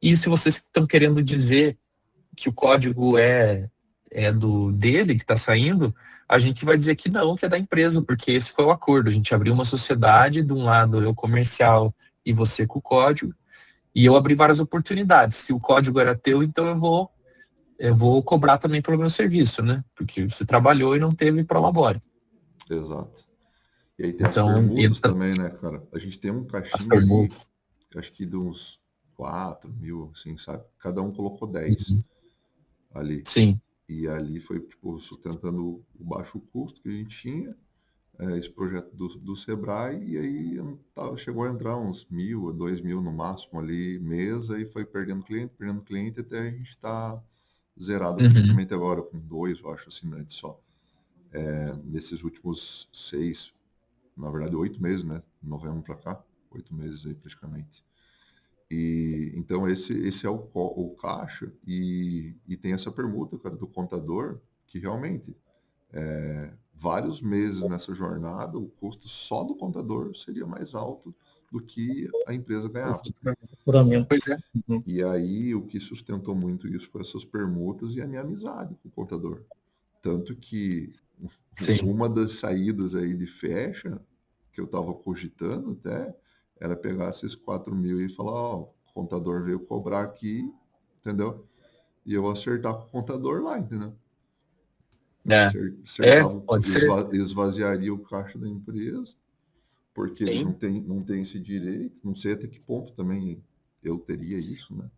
S3: E se vocês estão querendo dizer que o código é dele, que está saindo, a gente vai dizer que não, que é da empresa, porque esse foi o acordo. A gente abriu uma sociedade, de um lado eu comercial e você com o código, e eu abri várias oportunidades. Se o código era teu, então eu vou cobrar também pelo meu serviço, né? Porque você trabalhou e não teve prolabore.
S1: Exato. E aí tem
S3: Então,
S1: as permutas também, né, cara? A gente tem um caixinha ali, acho que de uns 4 mil, assim, sabe? Cada um colocou 10 ali.
S3: Sim.
S1: E ali foi, tipo, sustentando o baixo custo que a gente tinha, esse projeto do Sebrae, e aí chegou a entrar uns 1.000 a 2.000 no máximo ali, mesa, e foi perdendo cliente, até a gente estar zerado praticamente agora, com 2, eu acho, assinantes só. Nesses últimos 6, na verdade 8 meses, né? Novembro para cá, 8 meses aí praticamente. E então esse é o caixa, e tem essa permuta, cara, do contador, que realmente vários meses nessa jornada, o custo só do contador seria mais alto do que a empresa ganhava.
S4: Furamento.
S3: Pois é.
S1: E aí o que sustentou muito isso foi essas permutas e a minha amizade com o contador. Tanto que
S3: Sim.
S1: uma das saídas aí de fecha, que eu estava cogitando até, era pegar esses 4 mil e falar, ó, o contador veio cobrar aqui, entendeu? E eu acertar com o contador lá, entendeu? Acertava,
S3: Pode ser.
S1: esvaziaria o caixa da empresa, porque ele
S3: Sim.
S1: não tem esse direito, não sei até que ponto também eu teria isso, né?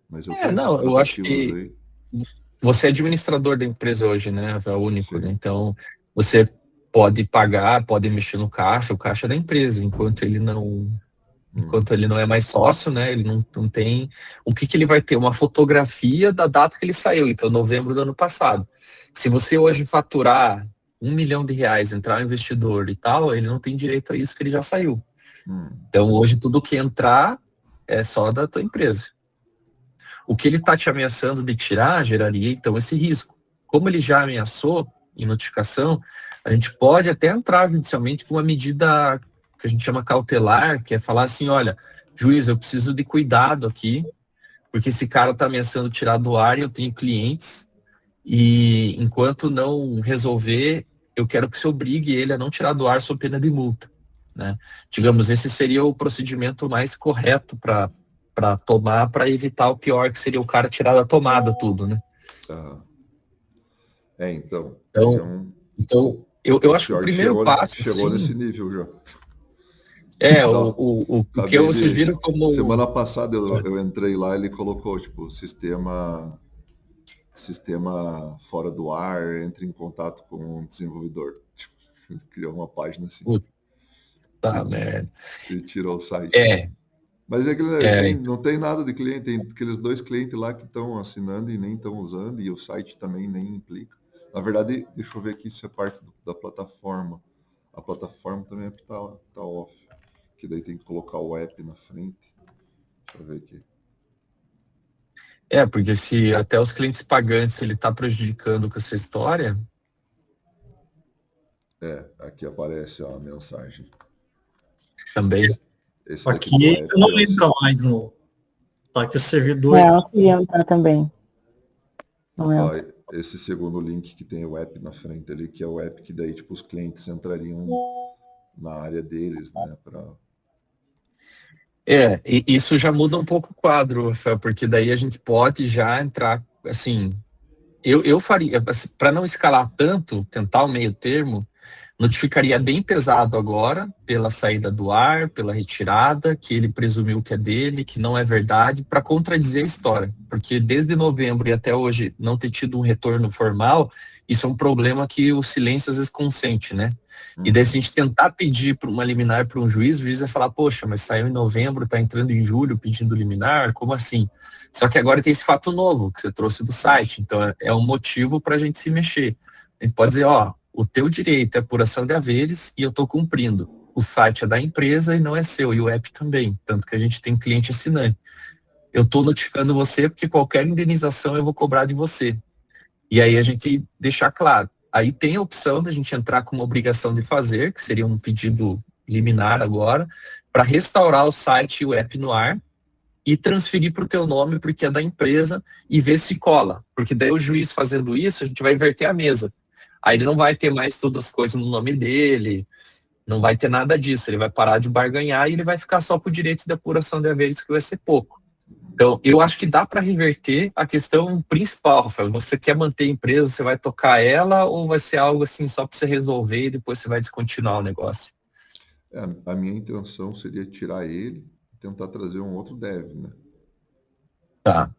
S1: Mas eu tenho essas
S3: Não, eu acho
S1: tratativas
S3: que
S1: aí.
S3: você é administrador da empresa hoje, né? É o único, né?
S1: Sim.
S3: Então, você pode pagar, pode mexer no caixa, o caixa é da empresa, enquanto ele não é mais sócio, né? Ele não tem. O que ele vai ter? Uma fotografia da data que ele saiu, então novembro do ano passado. Se você hoje faturar R$ 1 milhão, entrar um investidor e tal, ele não tem direito a isso, que ele já saiu. Então hoje tudo que entrar é só da tua empresa. O que ele está te ameaçando de tirar geraria então esse risco. Como ele já ameaçou em notificação, a gente pode até entrar judicialmente com uma medida que a gente chama cautelar, que é falar assim, olha, juiz, eu preciso de cuidado aqui, porque esse cara está ameaçando tirar do ar e eu tenho clientes, e enquanto não resolver, eu quero que você obrigue ele a não tirar do ar sob pena de multa, né? Digamos, esse seria o procedimento mais correto para tomar, para evitar o pior, que seria o cara tirar da tomada tudo, né?
S1: Tá. Então, aí é
S3: Então, então eu acho que o
S1: pior que
S3: primeiro passo,
S1: chegou nesse
S3: assim,
S1: nível já.
S3: o,
S1: Não,
S3: o que vocês viram
S1: semana
S3: como...
S1: passada eu entrei lá, ele colocou, tipo, sistema fora do ar, entre em contato com o desenvolvedor. Ele criou uma página assim.
S3: Puta merda.
S1: E tirou o site.
S3: É,
S1: Mas é que
S3: é,
S1: não tem nada de cliente, tem aqueles 2 clientes lá que estão assinando e nem estão usando, e o site também nem implica. Na verdade, deixa eu ver aqui se é parte da plataforma. A plataforma também é que tá off. Que daí tem que colocar o app na frente. Deixa eu ver aqui.
S3: porque se até os clientes pagantes ele está prejudicando com essa história,
S1: Aqui aparece ó, a mensagem.
S3: também.
S1: Esse daqui do
S4: Aqui
S1: app
S4: eu não
S1: é assim.
S4: entra mais no. Tá aqui o servidor.
S2: Não, eu queria entrar também. Não
S1: Ó,
S2: é.
S1: esse segundo link que tem o app na frente ali, que é o app que daí tipo, os clientes entrariam na área deles, né?
S3: E isso já muda um pouco o quadro, Rafael, porque daí a gente pode já entrar, assim, eu faria, para não escalar tanto, tentar o meio termo, notificaria bem pesado agora, pela saída do ar, pela retirada, que ele presumiu que é dele, que não é verdade, para contradizer a história. Porque desde novembro e até hoje não ter tido um retorno formal, isso é um problema que o silêncio às vezes consente, né? E daí se a gente tentar pedir uma liminar para um juiz, o juiz vai falar, poxa, mas saiu em novembro, está entrando em julho pedindo liminar, como assim? Só que agora tem esse fato novo que você trouxe do site, então é um motivo para a gente se mexer. A gente pode dizer, ó, o teu direito é apuração de haveres e eu estou cumprindo. O site é da empresa e não é seu, e o app também, tanto que a gente tem cliente assinante. Eu estou notificando você porque qualquer indenização eu vou cobrar de você. E aí a gente deixar claro. Aí tem a opção da gente entrar com uma obrigação de fazer, que seria um pedido liminar agora, para restaurar o site e o app no ar e transferir para o teu nome, porque é da empresa, e ver se cola. Porque daí o juiz fazendo isso, a gente vai inverter a mesa. Aí ele não vai ter mais todas as coisas no nome dele, não vai ter nada disso, ele vai parar de barganhar e ele vai ficar só com o direito de apuração de haveres, que vai ser pouco. Então, eu acho que dá para reverter a questão principal, Rafael. Você quer manter a empresa, você vai tocar ela ou vai ser algo assim só para você resolver e depois você vai descontinuar o negócio?
S1: A minha intenção seria tirar ele e tentar trazer um outro dev, né?
S3: Tá.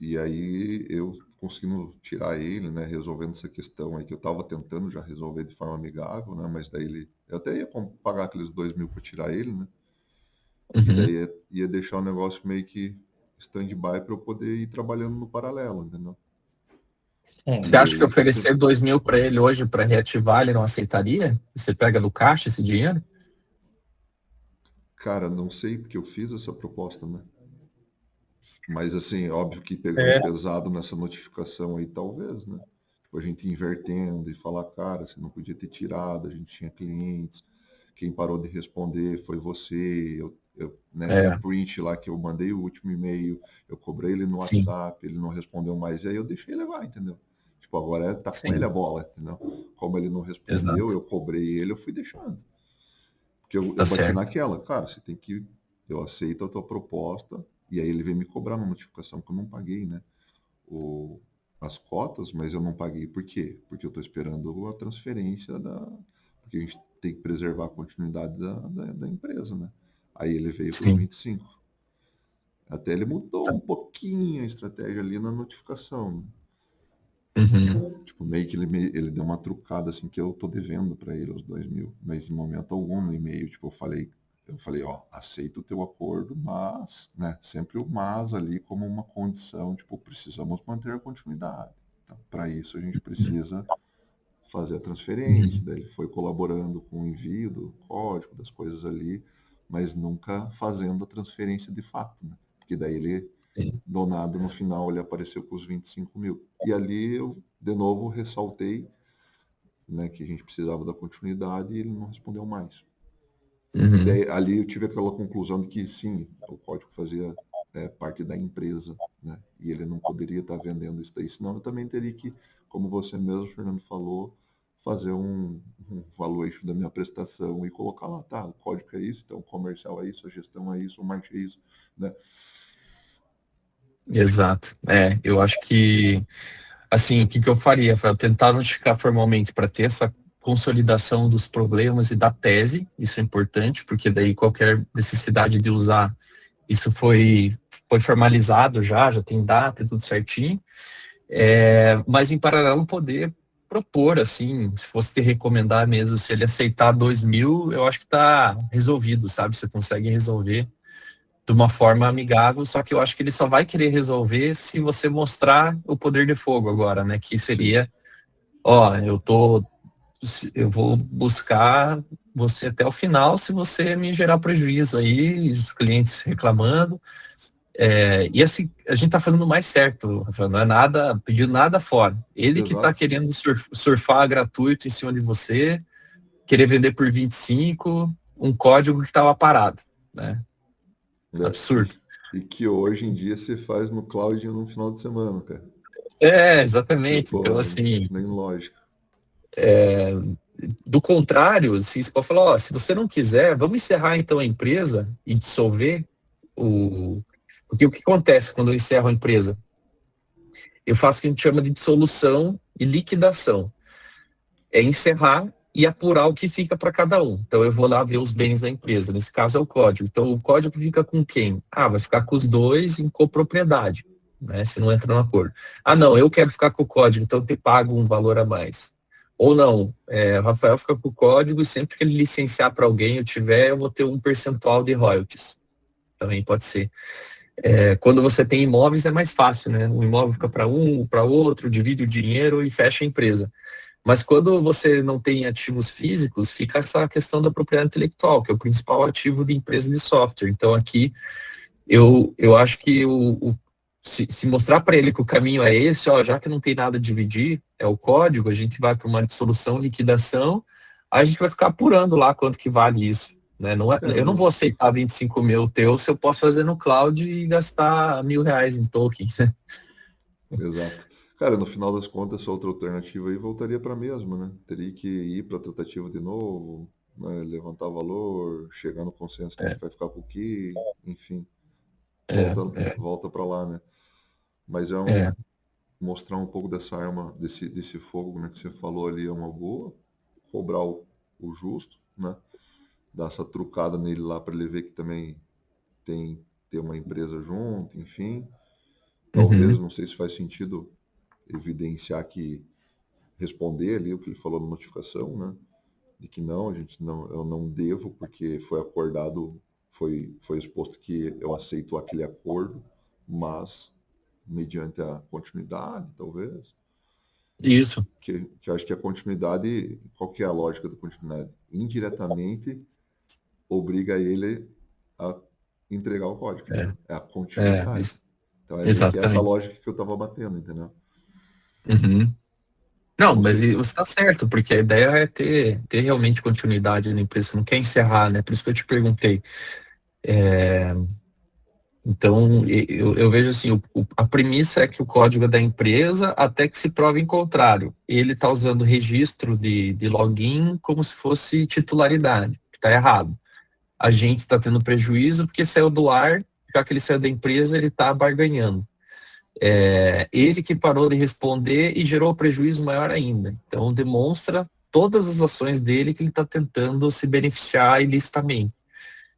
S1: E aí eu conseguindo tirar ele, né, resolvendo essa questão aí que eu estava tentando já resolver de forma amigável, né, mas daí eu até ia pagar aqueles 2 mil para tirar ele, né, e daí ia deixar o negócio meio que stand-by para eu poder ir trabalhando no paralelo, entendeu?
S3: Você
S1: E
S3: acha que
S1: aí
S3: oferecer 2 mil para ele hoje para reativar, ele não aceitaria? Você pega do caixa esse dinheiro?
S1: cara, não sei porque eu fiz essa proposta, né? Mas assim, óbvio que pegando
S4: É,
S1: pesado nessa notificação aí, talvez, né? Tipo, a gente invertendo e falar, cara, você não podia ter tirado, a gente tinha clientes. quem parou de responder foi você,
S3: É,
S1: o print lá que eu mandei o último e-mail, eu cobrei ele no
S3: sim,
S1: WhatsApp, ele não respondeu mais, e aí eu deixei levar, entendeu? Tipo, agora tá com ele a
S3: sim,
S1: bola, entendeu? Como ele não respondeu,
S3: exato.
S1: eu cobrei ele, eu fui deixando. Porque eu
S3: Tá
S1: bati
S3: certo.
S1: naquela, cara, você tem que, eu aceito a tua proposta, e aí ele veio me cobrar uma notificação que eu não paguei, né? O, as cotas, mas eu não paguei por quê? Porque eu estou esperando a transferência porque a gente tem que preservar a continuidade da empresa, né? Aí ele veio para os
S3: Sim.
S1: 25. Até ele mudou um pouquinho a estratégia ali na notificação, né?
S3: Uhum.
S1: Tipo, meio que ele deu uma trucada assim que eu tô devendo para ele os 2.000, mas em momento algum no e-mail, tipo, eu falei, ó, aceito o teu acordo, mas, né, sempre o mas ali como uma condição, tipo, precisamos manter a continuidade. Então, para isso a gente precisa fazer a transferência,
S3: Uhum.
S1: daí ele foi colaborando com o envio do código, das coisas ali, mas nunca fazendo a transferência de fato, né? Porque daí ele
S3: Sim.
S1: do nada, no final, ele apareceu com os 25 mil. E ali eu, de novo, ressaltei, né, que a gente precisava da continuidade e ele não respondeu mais. E
S3: Uhum.
S1: daí, ali eu tive aquela conclusão de que, sim, o código fazia parte da empresa, né, e ele não poderia estar vendendo isso daí, senão eu também teria que, como você mesmo, Fernando, falou, fazer um valuation da minha prestação e colocar lá, tá, o código é isso, então o comercial é isso, a gestão é isso, o marketing é isso, né?
S3: Exato. É, eu acho que, assim, o que que eu faria? Foi tentar notificar formalmente para ter essa consolidação dos problemas e da tese, isso é importante, porque daí qualquer necessidade de usar, isso foi formalizado já tem data e tudo certinho. Mas em paralelo poder propor, assim, se fosse te recomendar mesmo, se ele aceitar 2.000, eu acho que está resolvido, sabe? Você consegue resolver de uma forma amigável, só que eu acho que ele só vai querer resolver se você mostrar o poder de fogo agora, né? Que
S1: Sim,
S3: seria, ó, eu vou buscar você até o final se você me gerar prejuízo aí, os clientes reclamando. E assim, a gente tá fazendo o mais certo, Rafael, não é nada, pedindo nada fora. Ele que tá
S1: exato.
S3: querendo surfar gratuito em cima de você, querer vender por 25, um código que estava parado, né?
S1: Né?
S3: Absurdo.
S1: E que hoje em dia se faz no cloud no final de semana, cara.
S3: Exatamente.
S1: Tipo,
S3: Então, assim,
S1: nem lógica.
S3: do contrário, assim, você pode falar, ó, se você não quiser, vamos encerrar então a empresa e dissolver o. Porque o que acontece quando eu encerro a empresa? Eu faço o que a gente chama de dissolução e liquidação. É encerrar e apurar o que fica para cada um. Então eu vou lá ver os bens da empresa. Nesse caso é o código. Então o código fica com quem? Ah, vai ficar com os dois em copropriedade, né? Se não entra no acordo. Ah, não, eu quero ficar com o código, então eu te pago um valor a mais. Ou não, o Rafael fica com o código e sempre que ele licenciar para alguém eu tiver, eu vou ter um percentual de royalties. Também pode ser. Quando você tem imóveis é mais fácil, né? Um imóvel fica para um, para outro, divide o dinheiro e fecha a empresa. Mas quando você não tem ativos físicos, fica essa questão da propriedade intelectual, que é o principal ativo de empresa de software. Então aqui eu acho que se mostrar para ele que o caminho é esse, ó, já que não tem nada a dividir, é o código, a gente vai para uma dissolução, liquidação, aí a gente vai ficar apurando lá quanto que vale isso. Né? Não eu não vou aceitar 25 mil teu se eu posso fazer no cloud e gastar R$ 1.000 em token.
S1: Exato. Cara, no final das contas, essa outra alternativa aí voltaria para a mesma, né? Teria que ir para a tratativa de novo, né? Levantar valor, chegar no consenso quem que
S3: É,
S1: vai ficar com o quê, enfim,
S3: é,
S1: volta,
S3: é,
S1: volta para lá, né? Mas
S3: é.
S1: mostrar um pouco dessa arma, desse fogo, né, que você falou ali é uma boa, cobrar o justo, né? Dar essa trucada nele lá para ele ver que também ter uma empresa junto, enfim. Talvez,
S3: Uhum.
S1: não sei se faz sentido evidenciar que responder ali o que ele falou na notificação, né? De que não, a gente não, eu não devo porque foi acordado, foi exposto que eu aceito aquele acordo, mas mediante a continuidade, talvez.
S3: Isso.
S1: Que eu acho que a continuidade, qual que é a lógica da continuidade? Indiretamente obriga ele a entregar o código,
S3: É,
S1: entendeu? É a continuidade. Então é meio que essa
S3: exatamente.
S1: lógica que eu estava batendo, entendeu?
S3: Uhum. Não,
S1: Não
S3: mas
S1: sei se...
S3: você está certo, porque a ideia é ter realmente continuidade na empresa, você não quer encerrar, né? Por isso que eu te perguntei. Então, eu vejo assim, a premissa é que o código é da empresa até que se prove em contrário. Ele está usando registro de login como se fosse titularidade, que está errado. A gente está tendo prejuízo porque saiu do ar, já que ele saiu da empresa, ele está barganhando. Ele que parou de responder e gerou prejuízo maior ainda. Então, demonstra todas as ações dele que ele está tentando se beneficiar ilicitamente.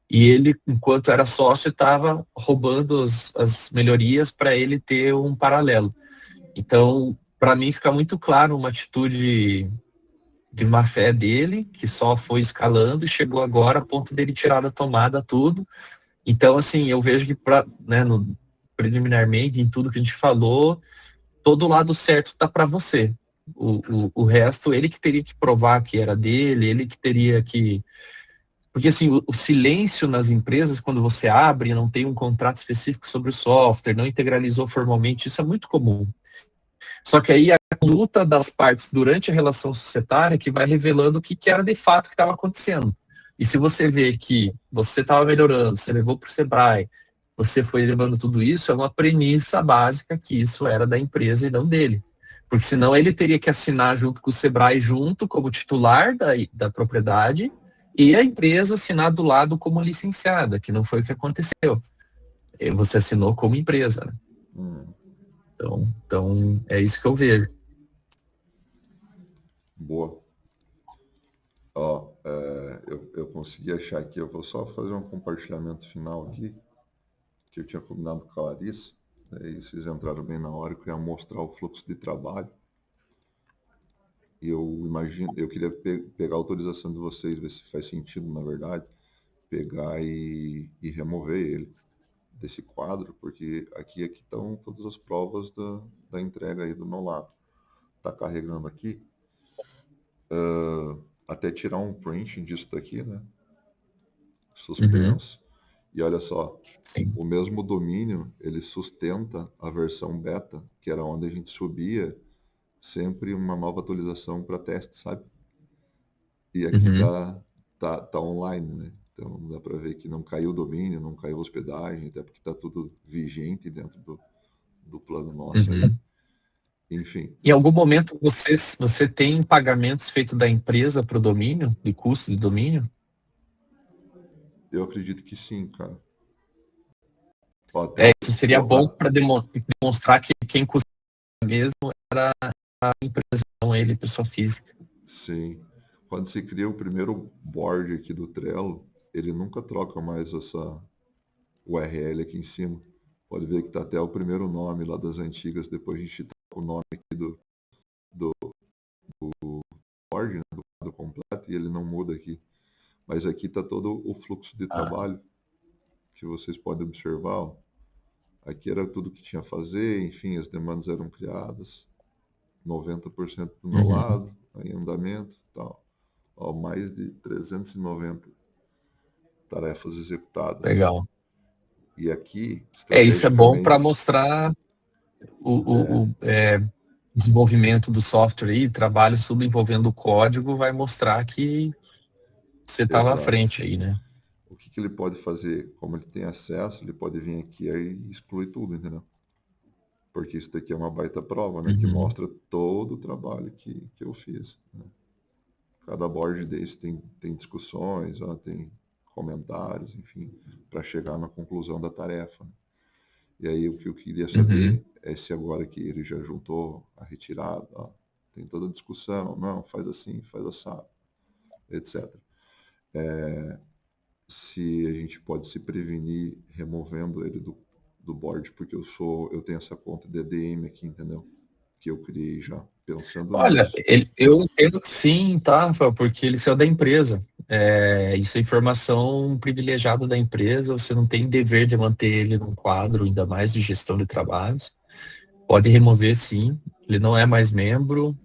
S3: E ele, enquanto era sócio, estava roubando as melhorias para ele ter um paralelo. Então, para mim, fica muito claro uma atitude de má fé dele, que só foi escalando e chegou agora a ponto dele tirar da tomada tudo. Então, assim, eu vejo que, preliminarmente, em tudo que a gente falou, todo lado certo está para você. O resto, ele que teria que provar que era dele, ele que teria que... Porque, assim, o silêncio nas empresas, quando você abre, não tem um contrato específico sobre o software, não integralizou formalmente, isso é muito comum. Só que aí a conduta das partes durante a relação societária que vai revelando o que era de fato que estava acontecendo. E se você vê que você estava melhorando, você levou para o Sebrae, você foi levando tudo isso, é uma premissa básica que isso era da empresa e não dele. Porque senão ele teria que assinar junto com o Sebrae, junto como titular da propriedade, e a empresa assinar do lado como licenciada, que não foi o que aconteceu. Você assinou como empresa, né? Então, é isso que eu vejo.
S1: Boa. Ó, eu consegui achar aqui, eu vou só fazer um compartilhamento final aqui, que eu tinha combinado com a Larissa, aí vocês entraram bem na hora que eu ia mostrar o fluxo de trabalho. E eu queria pegar a autorização de vocês, ver se faz sentido, na verdade, pegar e remover ele desse quadro, porque aqui estão todas as provas da entrega aí do meu lado. Tá carregando aqui. Até tirar um print disso daqui, né? Suspenso. E olha só,
S3: Sim.
S1: o mesmo domínio, ele sustenta a versão beta, que era onde a gente subia sempre uma nova atualização para teste, sabe? E aqui tá online, né? Então dá para ver que não caiu o domínio, não caiu a hospedagem, até porque está tudo vigente dentro do plano nosso aí. Enfim.
S3: Em algum momento você tem pagamentos feitos da empresa para o domínio, de custo de domínio?
S1: Eu acredito que sim, cara. Ó,
S3: Isso seria bom para demonstrar que quem custa mesmo era a empresa, não ele, pessoa física.
S1: Sim. Quando se cria o primeiro board aqui do Trello, ele nunca troca mais essa URL aqui em cima. Pode ver que tá até o primeiro nome lá das antigas, depois a gente troca o nome aqui do board, né, do quadro completo, e ele não muda aqui. Mas aqui tá todo o fluxo de trabalho que vocês podem observar. Ó. Aqui era tudo que tinha a fazer, enfim, as demandas eram criadas, 90% do meu lado, em andamento e tal. Ó, mais de 390 tarefas executadas.
S3: Legal.
S1: E aqui,
S3: Isso é bom para mostrar o desenvolvimento do software aí, trabalho tudo envolvendo o código, vai mostrar que você estava à frente aí, né?
S1: O que ele pode fazer? Como ele tem acesso, ele pode vir aqui e excluir tudo, entendeu? Porque isso daqui é uma baita prova, né? Que mostra todo o trabalho que eu fiz. Né? Cada board desse tem discussões, ó, tem comentários, enfim, para chegar na conclusão da tarefa. Né? E aí o que eu queria saber é se agora que ele já juntou a retirada, ó, tem toda a discussão, não, faz assim, faz assado, etc. Se a gente pode se prevenir removendo ele do board, porque eu tenho essa conta de ADM aqui, entendeu? Que eu criei já, pensando
S3: Olha,
S1: nisso.
S3: eu entendo que sim, tá, Rafael, porque ele saiu da empresa. Isso é informação privilegiada da empresa, você não tem dever de manter ele num quadro, ainda mais de gestão de trabalhos. Pode remover, sim, ele não é mais membro,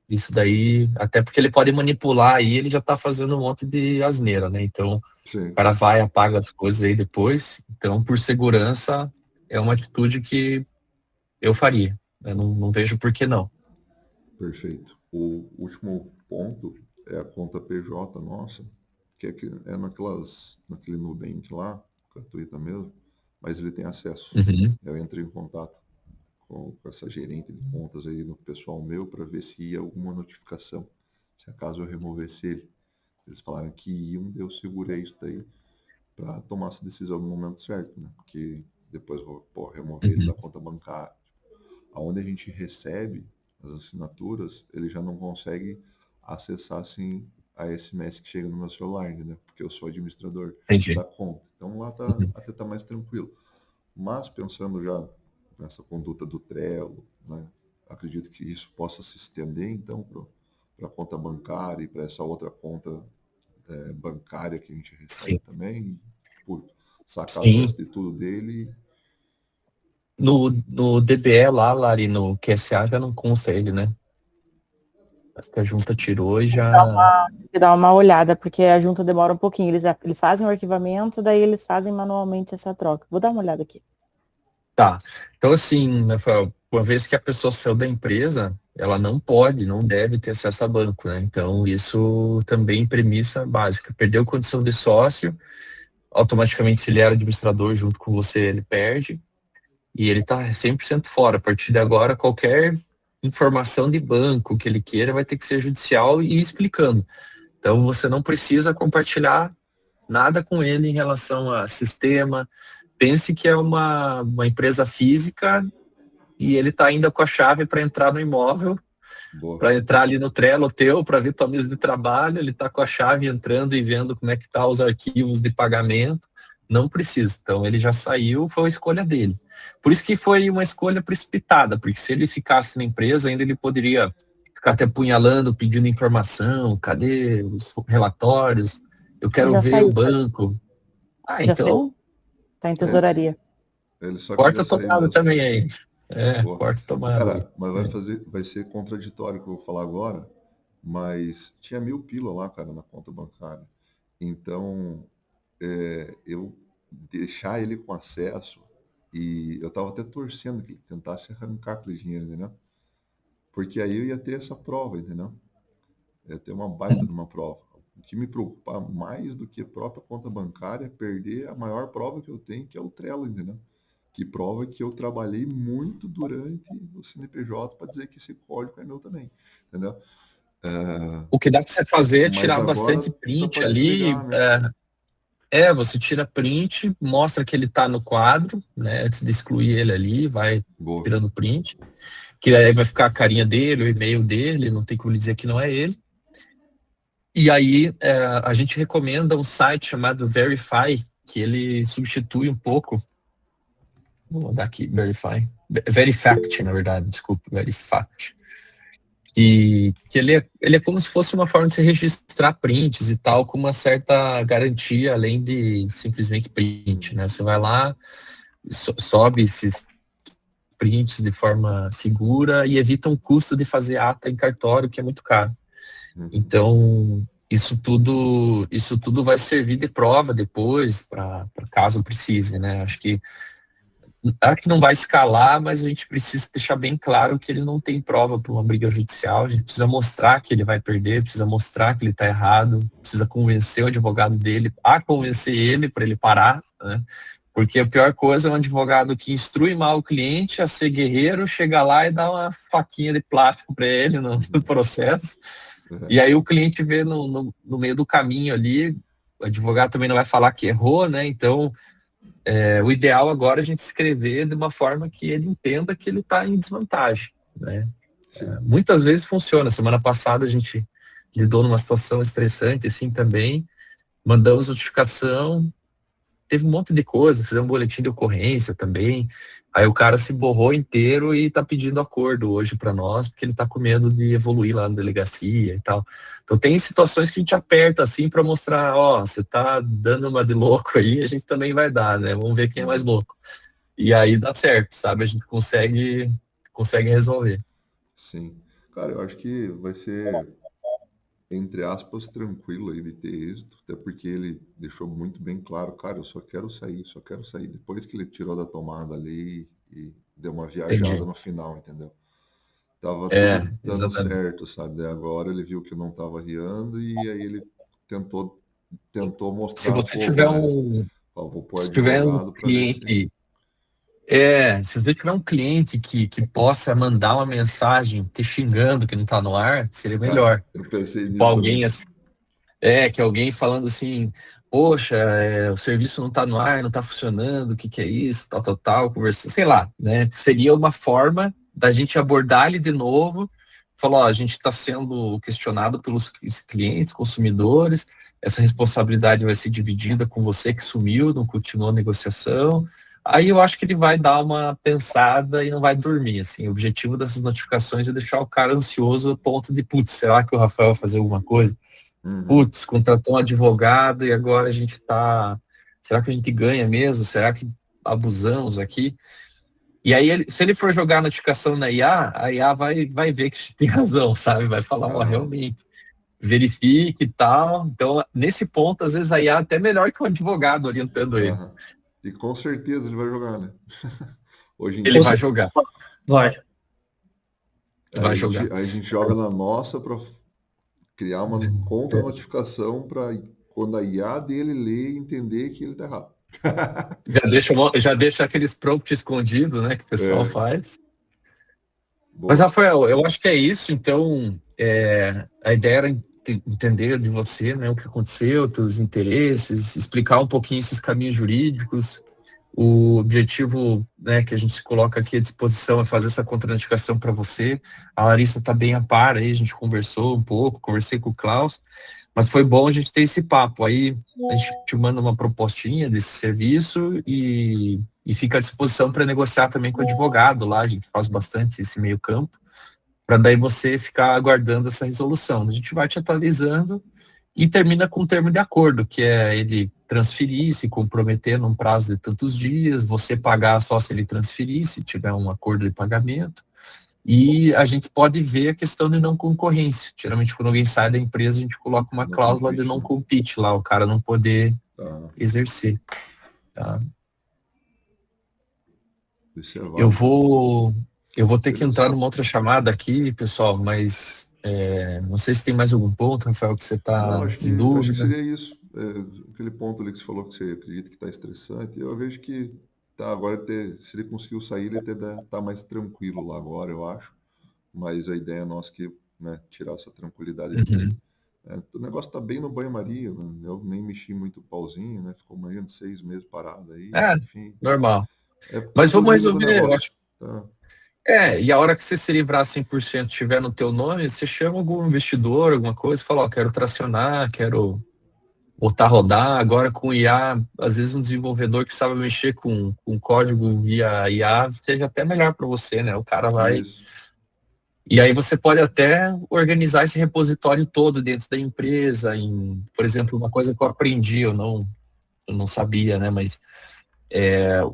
S3: isso daí, até porque ele pode manipular aí, ele já tá fazendo um monte de asneira, né? Então,
S1: Sim.
S3: o cara vai, apaga as coisas aí depois. Então, por segurança, é uma atitude que eu faria. Eu não vejo por que não.
S1: Perfeito. O último ponto é a conta PJ nossa, é naquele Nubank lá, gratuita mesmo, mas ele tem acesso.
S3: Uhum.
S1: Eu entrei em contato com essa gerente de contas aí no pessoal meu para ver se ia alguma notificação, se acaso eu removesse ele. Eles falaram que iam, eu segurei isso daí para tomar essa decisão no momento certo, né? Porque depois eu vou remover ele da
S3: Uhum.
S1: conta bancária. Aonde a gente recebe as assinaturas, ele já não consegue acessar assim a SMS que chega no meu celular, né? Porque eu sou administrador da
S3: Entendi.
S1: conta. Então lá
S3: Uhum.
S1: até tá mais tranquilo. Mas pensando já nessa conduta do Trello, né? Acredito que isso possa se estender então para a conta bancária e para essa outra conta bancária que a gente recebe
S3: Sim.
S1: também, por sacar acesso
S3: Sim.
S1: de tudo dele.
S3: No DBE lá, Lari, no QSA já não consta ele, né? Acho que a junta tirou e já.
S2: Tem que dar uma olhada, porque a junta demora um pouquinho. Eles fazem o arquivamento, daí eles fazem manualmente essa troca. Vou dar uma olhada aqui.
S3: Tá. Então, assim, Rafael, uma vez que a pessoa saiu da empresa, ela não pode, não deve ter acesso a banco, né? Então, isso também é premissa básica. Perdeu condição de sócio, automaticamente, se ele era administrador junto com você, ele perde. E ele está 100% fora. A partir de agora, qualquer informação de banco que ele queira vai ter que ser judicial e explicando. Então, você não precisa compartilhar nada com ele em relação a sistema. Pense que é uma empresa física e ele está ainda com a chave para entrar no imóvel,
S1: Boa.
S3: para entrar ali no Trello teu, para ver tua mesa de trabalho, ele está com a chave entrando e vendo como é que tá os arquivos de pagamento. Não precisa. Então ele já saiu, foi a escolha dele. Por isso que foi uma escolha precipitada, porque se ele ficasse na empresa, ainda ele poderia ficar te apunhalando, pedindo informação, cadê os relatórios? Eu quero
S2: Já
S3: ver o
S2: saiu.
S3: banco. Ah,
S2: Já
S3: então
S2: saiu? Tá em
S1: É,
S2: tesouraria.
S1: ele só que já
S3: corta a
S1: saiu
S3: tomada
S1: mesmo.
S3: também aí. É,
S1: Boa.
S3: corta a tomada aí.
S1: Cara, mas vai ser contraditório o que eu vou falar agora, mas tinha 1.000 pila lá, cara, na conta bancária. Então, eu deixar ele com acesso e eu tava até torcendo que ele tentasse arrancar aquele dinheiro, entendeu? Porque aí eu ia ter essa prova, entendeu? Ia ter uma baita de uma prova. O que me preocupa mais do que a própria conta bancária é perder a maior prova que eu tenho, que é o Trello, entendeu? Que prova que eu trabalhei muito durante o CNPJ para dizer que esse código é meu também, entendeu? É,
S3: O que dá para você fazer é
S1: mas
S3: tirar
S1: agora
S3: bastante
S1: tá
S3: print
S1: para desligar,
S3: ali.
S1: né?
S3: Você tira print, mostra que ele está no quadro, né? Antes de excluir ele ali, vai
S1: Boa.
S3: tirando print, que aí vai ficar a carinha dele, o e-mail dele, não tem como dizer que não é ele. E aí a gente recomenda um site chamado Verify, que ele substitui um pouco. Vou mandar aqui, Verify. Verifact, na verdade, desculpa, Verifact. E que ele é como se fosse uma forma de você registrar prints e tal, com uma certa garantia, além de simplesmente print, né? Você vai lá, sobe esses prints de forma segura e evita um custo de fazer ata em cartório, que é muito caro.
S1: Uhum.
S3: Então, isso tudo vai servir de prova depois, para caso precise, né? Acho que não vai escalar, mas a gente precisa deixar bem claro que ele não tem prova para uma briga judicial. A gente precisa mostrar que ele vai perder, precisa mostrar que ele está errado, precisa convencer o advogado dele a convencer ele para ele parar, né? Porque a pior coisa é um advogado que instrui mal o cliente a ser guerreiro, chega lá e dá uma faquinha de plástico para ele no processo. E aí o cliente vê no meio do caminho ali, o advogado também não vai falar que errou, né? Então, o ideal agora é a gente escrever de uma forma que ele entenda que ele está em desvantagem, né?
S1: Sim.
S3: Muitas vezes funciona. Semana passada a gente lidou numa situação estressante, assim, também. Mandamos notificação, teve um monte de coisa, fizemos um boletim de ocorrência também. Aí o cara se borrou inteiro e tá pedindo acordo hoje para nós, porque ele tá com medo de evoluir lá na delegacia e tal. Então tem situações que a gente aperta assim para mostrar, ó, você tá dando uma de louco aí, a gente também vai dar, né? Vamos ver quem é mais louco. E aí dá certo, sabe? A gente consegue resolver.
S1: Sim. Cara, eu acho que vai ser, entre aspas, tranquilo aí de ter êxito, até porque ele deixou muito bem claro, cara, eu só quero sair, só quero sair. Depois que ele tirou da tomada ali e deu uma viajada
S3: Entendi.
S1: no final, entendeu? tava tudo dando
S3: exatamente.
S1: certo, sabe? Daí agora ele viu que não tava riando e aí ele tentou
S3: Se
S1: mostrar,
S3: você
S1: pô,
S3: tiver
S1: galera,
S3: um,
S1: ó, vou pôr
S3: se tiver um
S1: advogado para ver se.
S3: cliente, se você tiver um cliente que possa mandar uma mensagem te xingando que não tá no ar, seria melhor.
S1: Eu pensei
S3: Tipo,
S1: nisso também.
S3: alguém assim, que alguém falando assim, poxa, o serviço não tá no ar, não tá funcionando, o que que é isso, tal, tal, tal, conversa, sei lá, né? Seria uma forma da gente abordar ele de novo, falar, ó, a gente está sendo questionado pelos clientes, consumidores, essa responsabilidade vai ser dividida com você que sumiu, não continuou a negociação. Aí eu acho que ele vai dar uma pensada e não vai dormir, assim. O objetivo dessas notificações é deixar o cara ansioso a ponto de, putz, será que o Rafael vai fazer alguma coisa?
S1: Uhum.
S3: Putz, contratou um advogado e agora a gente tá. Será que a gente ganha mesmo? Será que abusamos aqui? E aí, se ele for jogar a notificação na IA, a IA vai ver que tem razão, sabe? Vai falar, ó,
S1: Aham,
S3: realmente, verifique e tal. Então, nesse ponto, às vezes a IA é até melhor que o advogado orientando ele.
S1: aham. E com certeza ele vai jogar, né? Hoje em
S3: Ele
S4: Com
S1: dia,
S3: vai
S4: certeza.
S3: jogar,
S4: Vai.
S3: vai jogar.
S1: aí a gente joga na nossa para criar uma contra-notificação para quando a IA dele ler e entender que ele tá errado.
S3: Já deixa aqueles prompts escondidos, né, que o pessoal
S1: É,
S3: faz. Mas,
S1: boa.
S3: Rafael, eu acho que é isso. Então, a ideia era entender de você, né, o que aconteceu, teus interesses, explicar um pouquinho esses caminhos jurídicos. O objetivo, né, que a gente se coloca aqui à disposição é fazer essa contraindicação para você. A Larissa está bem a par aí, a gente conversou um pouco, conversei com o Klaus, mas foi bom a gente ter esse papo. Aí a gente te manda uma propostinha desse serviço e fica à disposição para negociar também com o advogado lá, a gente faz bastante esse meio campo, para daí você ficar aguardando essa resolução. A gente vai te atualizando e termina com um termo de acordo, que é ele transferir, se comprometer num prazo de tantos dias, você pagar só se ele transferir, se tiver um acordo de pagamento. E a gente pode ver a questão de não concorrência. Geralmente, quando alguém sai da empresa, a gente coloca uma
S1: Não
S3: cláusula de
S1: compete,
S3: não
S1: né?
S3: compete lá, o cara não poder
S1: Tá.
S3: exercer. Tá?
S1: Isso é
S3: Eu
S1: válido.
S3: vou, eu vou ter que
S1: Beleza.
S3: entrar numa outra chamada aqui, pessoal, mas não sei se tem mais algum ponto, Rafael, que você
S1: Não,
S3: está
S1: acho
S3: em
S1: que
S3: dúvida.
S1: seria isso. Aquele ponto ali que você falou que você acredita que está estressante, eu vejo que tá agora se ele conseguiu sair, ele até tá mais tranquilo lá agora, eu acho. Mas a ideia nossa é que, né, tirar essa tranquilidade dele.
S3: Uhum.
S1: O negócio tá bem no banho-maria, né? Eu nem mexi muito o pauzinho, né? Ficou mais de 6 meses parado aí,
S3: É,
S1: enfim.
S3: normal.
S1: É
S3: Mas
S1: por
S3: vamos
S1: vida do
S3: resolver, eu
S1: negócio.
S3: acho.
S1: Tá?
S3: E a hora que você se livrar 100% tiver no teu nome, você chama algum investidor, alguma coisa, e fala, ó, quero tracionar, quero botar a rodar. Agora com o IA, às vezes um desenvolvedor que sabe mexer com código via IA seja até melhor para você, né? O cara vai.
S1: Isso.
S3: E aí você pode até organizar esse repositório todo dentro da empresa, por exemplo, uma coisa que eu aprendi, eu não sabia, né? Mas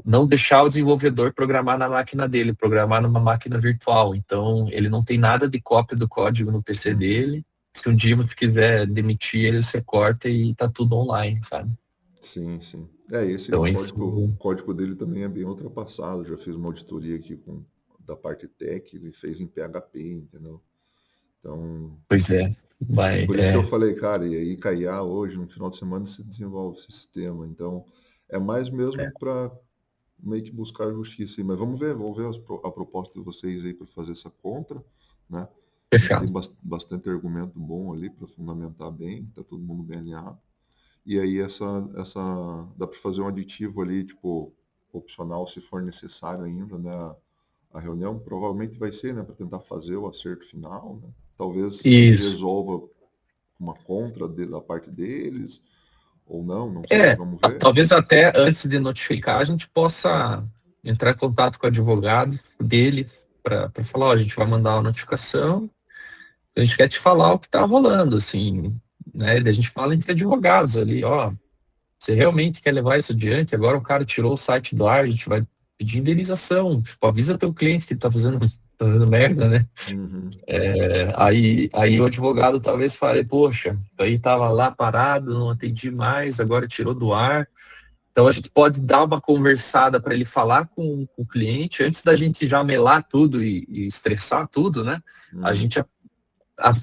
S3: não deixar o desenvolvedor programar na máquina dele, programar numa máquina virtual. Então, ele não tem nada de cópia do código no PC
S1: Uhum.
S3: dele. Se um dia você quiser demitir ele, você corta e tá tudo online, sabe?
S1: Sim, sim. Esse
S3: Então, isso,
S1: código dele também é bem ultrapassado. Já fiz uma auditoria aqui da parte tech, ele fez em PHP, entendeu? Então,
S3: pois é, vai,
S1: por isso que eu falei, cara, e aí KIA hoje, no final de semana, se desenvolve esse sistema. Então, é mais mesmo para meio que buscar justiça aí. Mas vamos ver a proposta de vocês aí para fazer essa contra, né? A gente tem
S3: fechado.
S1: bastante argumento bom ali para fundamentar bem, tá todo mundo bem alinhado. E aí essa dá para fazer um aditivo ali, tipo, opcional se for necessário ainda, né? A reunião provavelmente vai ser, né, para tentar fazer o acerto final, né? Talvez se
S3: Isso.
S1: resolva uma contra da parte deles, ou não sei, vamos ver.
S3: Talvez até antes de notificar, a gente possa entrar em contato com o advogado dele para falar, ó, a gente vai mandar uma notificação. A gente quer te falar o que está rolando, assim, né? Daí a gente fala entre advogados ali, ó, você realmente quer levar isso adiante? Agora o cara tirou o site do ar, a gente vai pedir indenização, tipo, avisa teu cliente que ele tá fazendo merda, né?
S1: Uhum.
S3: Aí o advogado talvez fale, poxa, aí tava lá parado, não atendi mais, agora tirou do ar. Então a gente pode dar uma conversada para ele falar com o cliente, antes da gente já melar tudo e estressar tudo, né? A gente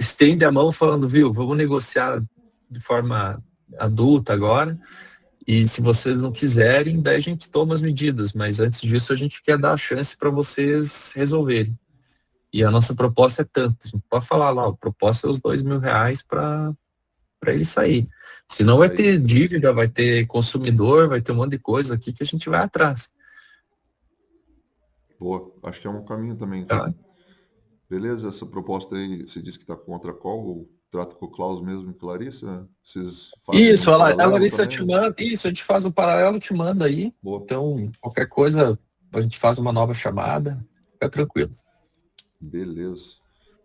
S3: estende a mão falando, viu, vamos negociar de forma adulta agora, e se vocês não quiserem, daí a gente toma as medidas, mas antes disso a gente quer dar a chance para vocês resolverem. E a nossa proposta é tanto, a gente pode falar lá, a proposta é os R$2.000 para ele sair. Senão vai ter dívida, vai ter consumidor, vai ter um monte de coisa aqui que a gente vai atrás.
S1: Boa, acho que é um caminho também.
S3: Tá.
S1: Beleza, essa proposta aí, você disse que está contra qual? Ou trata com o Klaus mesmo e Clarissa? Vocês fazem
S3: Isso,
S1: um
S3: a
S1: paralelo
S3: Larissa
S1: também?
S3: te manda, isso, a gente faz o paralelo, te manda aí.
S1: Boa.
S3: Então, qualquer coisa, a gente faz uma nova chamada, fica tranquilo.
S1: Beleza.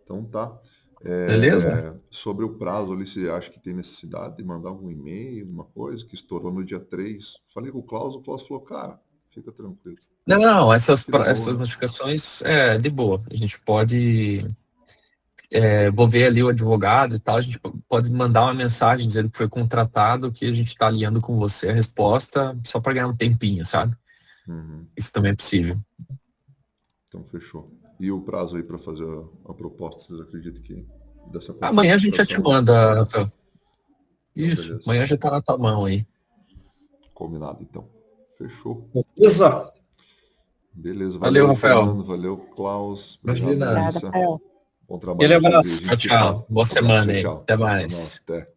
S1: Então tá.
S3: Beleza?
S1: Sobre o prazo ali, você acha que tem necessidade de mandar um e-mail, uma coisa que estourou no dia 3? Falei com o Klaus falou, cara, fica tranquilo.
S3: Não, essas
S1: De boa,
S3: essas
S1: né?
S3: notificações é de boa. A gente pode vou ver ali o advogado e tal, a gente pode mandar uma mensagem dizendo que foi contratado, que a gente está alinhando com você a resposta, só para ganhar um tempinho, sabe?
S1: Uhum.
S3: Isso também é possível.
S1: Então fechou. E o prazo aí para fazer a proposta, vocês acreditam que dessa
S3: Amanhã a gente já te manda, Rafael. Isso,
S1: beleza.
S3: amanhã já tá na tua mão aí.
S1: Combinado, então. Fechou.
S4: Beleza.
S1: Beleza.
S3: Valeu, Rafael.
S1: Fernando. Valeu, Klaus.
S3: Imagina.
S2: Obrigada,
S1: Larissa.
S2: Rafael.
S1: Bom trabalho.
S3: Aquele
S1: pra vocês
S3: abraço.
S1: aí. A gente
S3: Tchau,
S1: se
S3: tchau.
S1: fala.
S3: Boa
S1: Abraço,
S3: semana aí.
S1: tchau.
S3: Até
S1: É
S3: mais.
S1: nóis, até.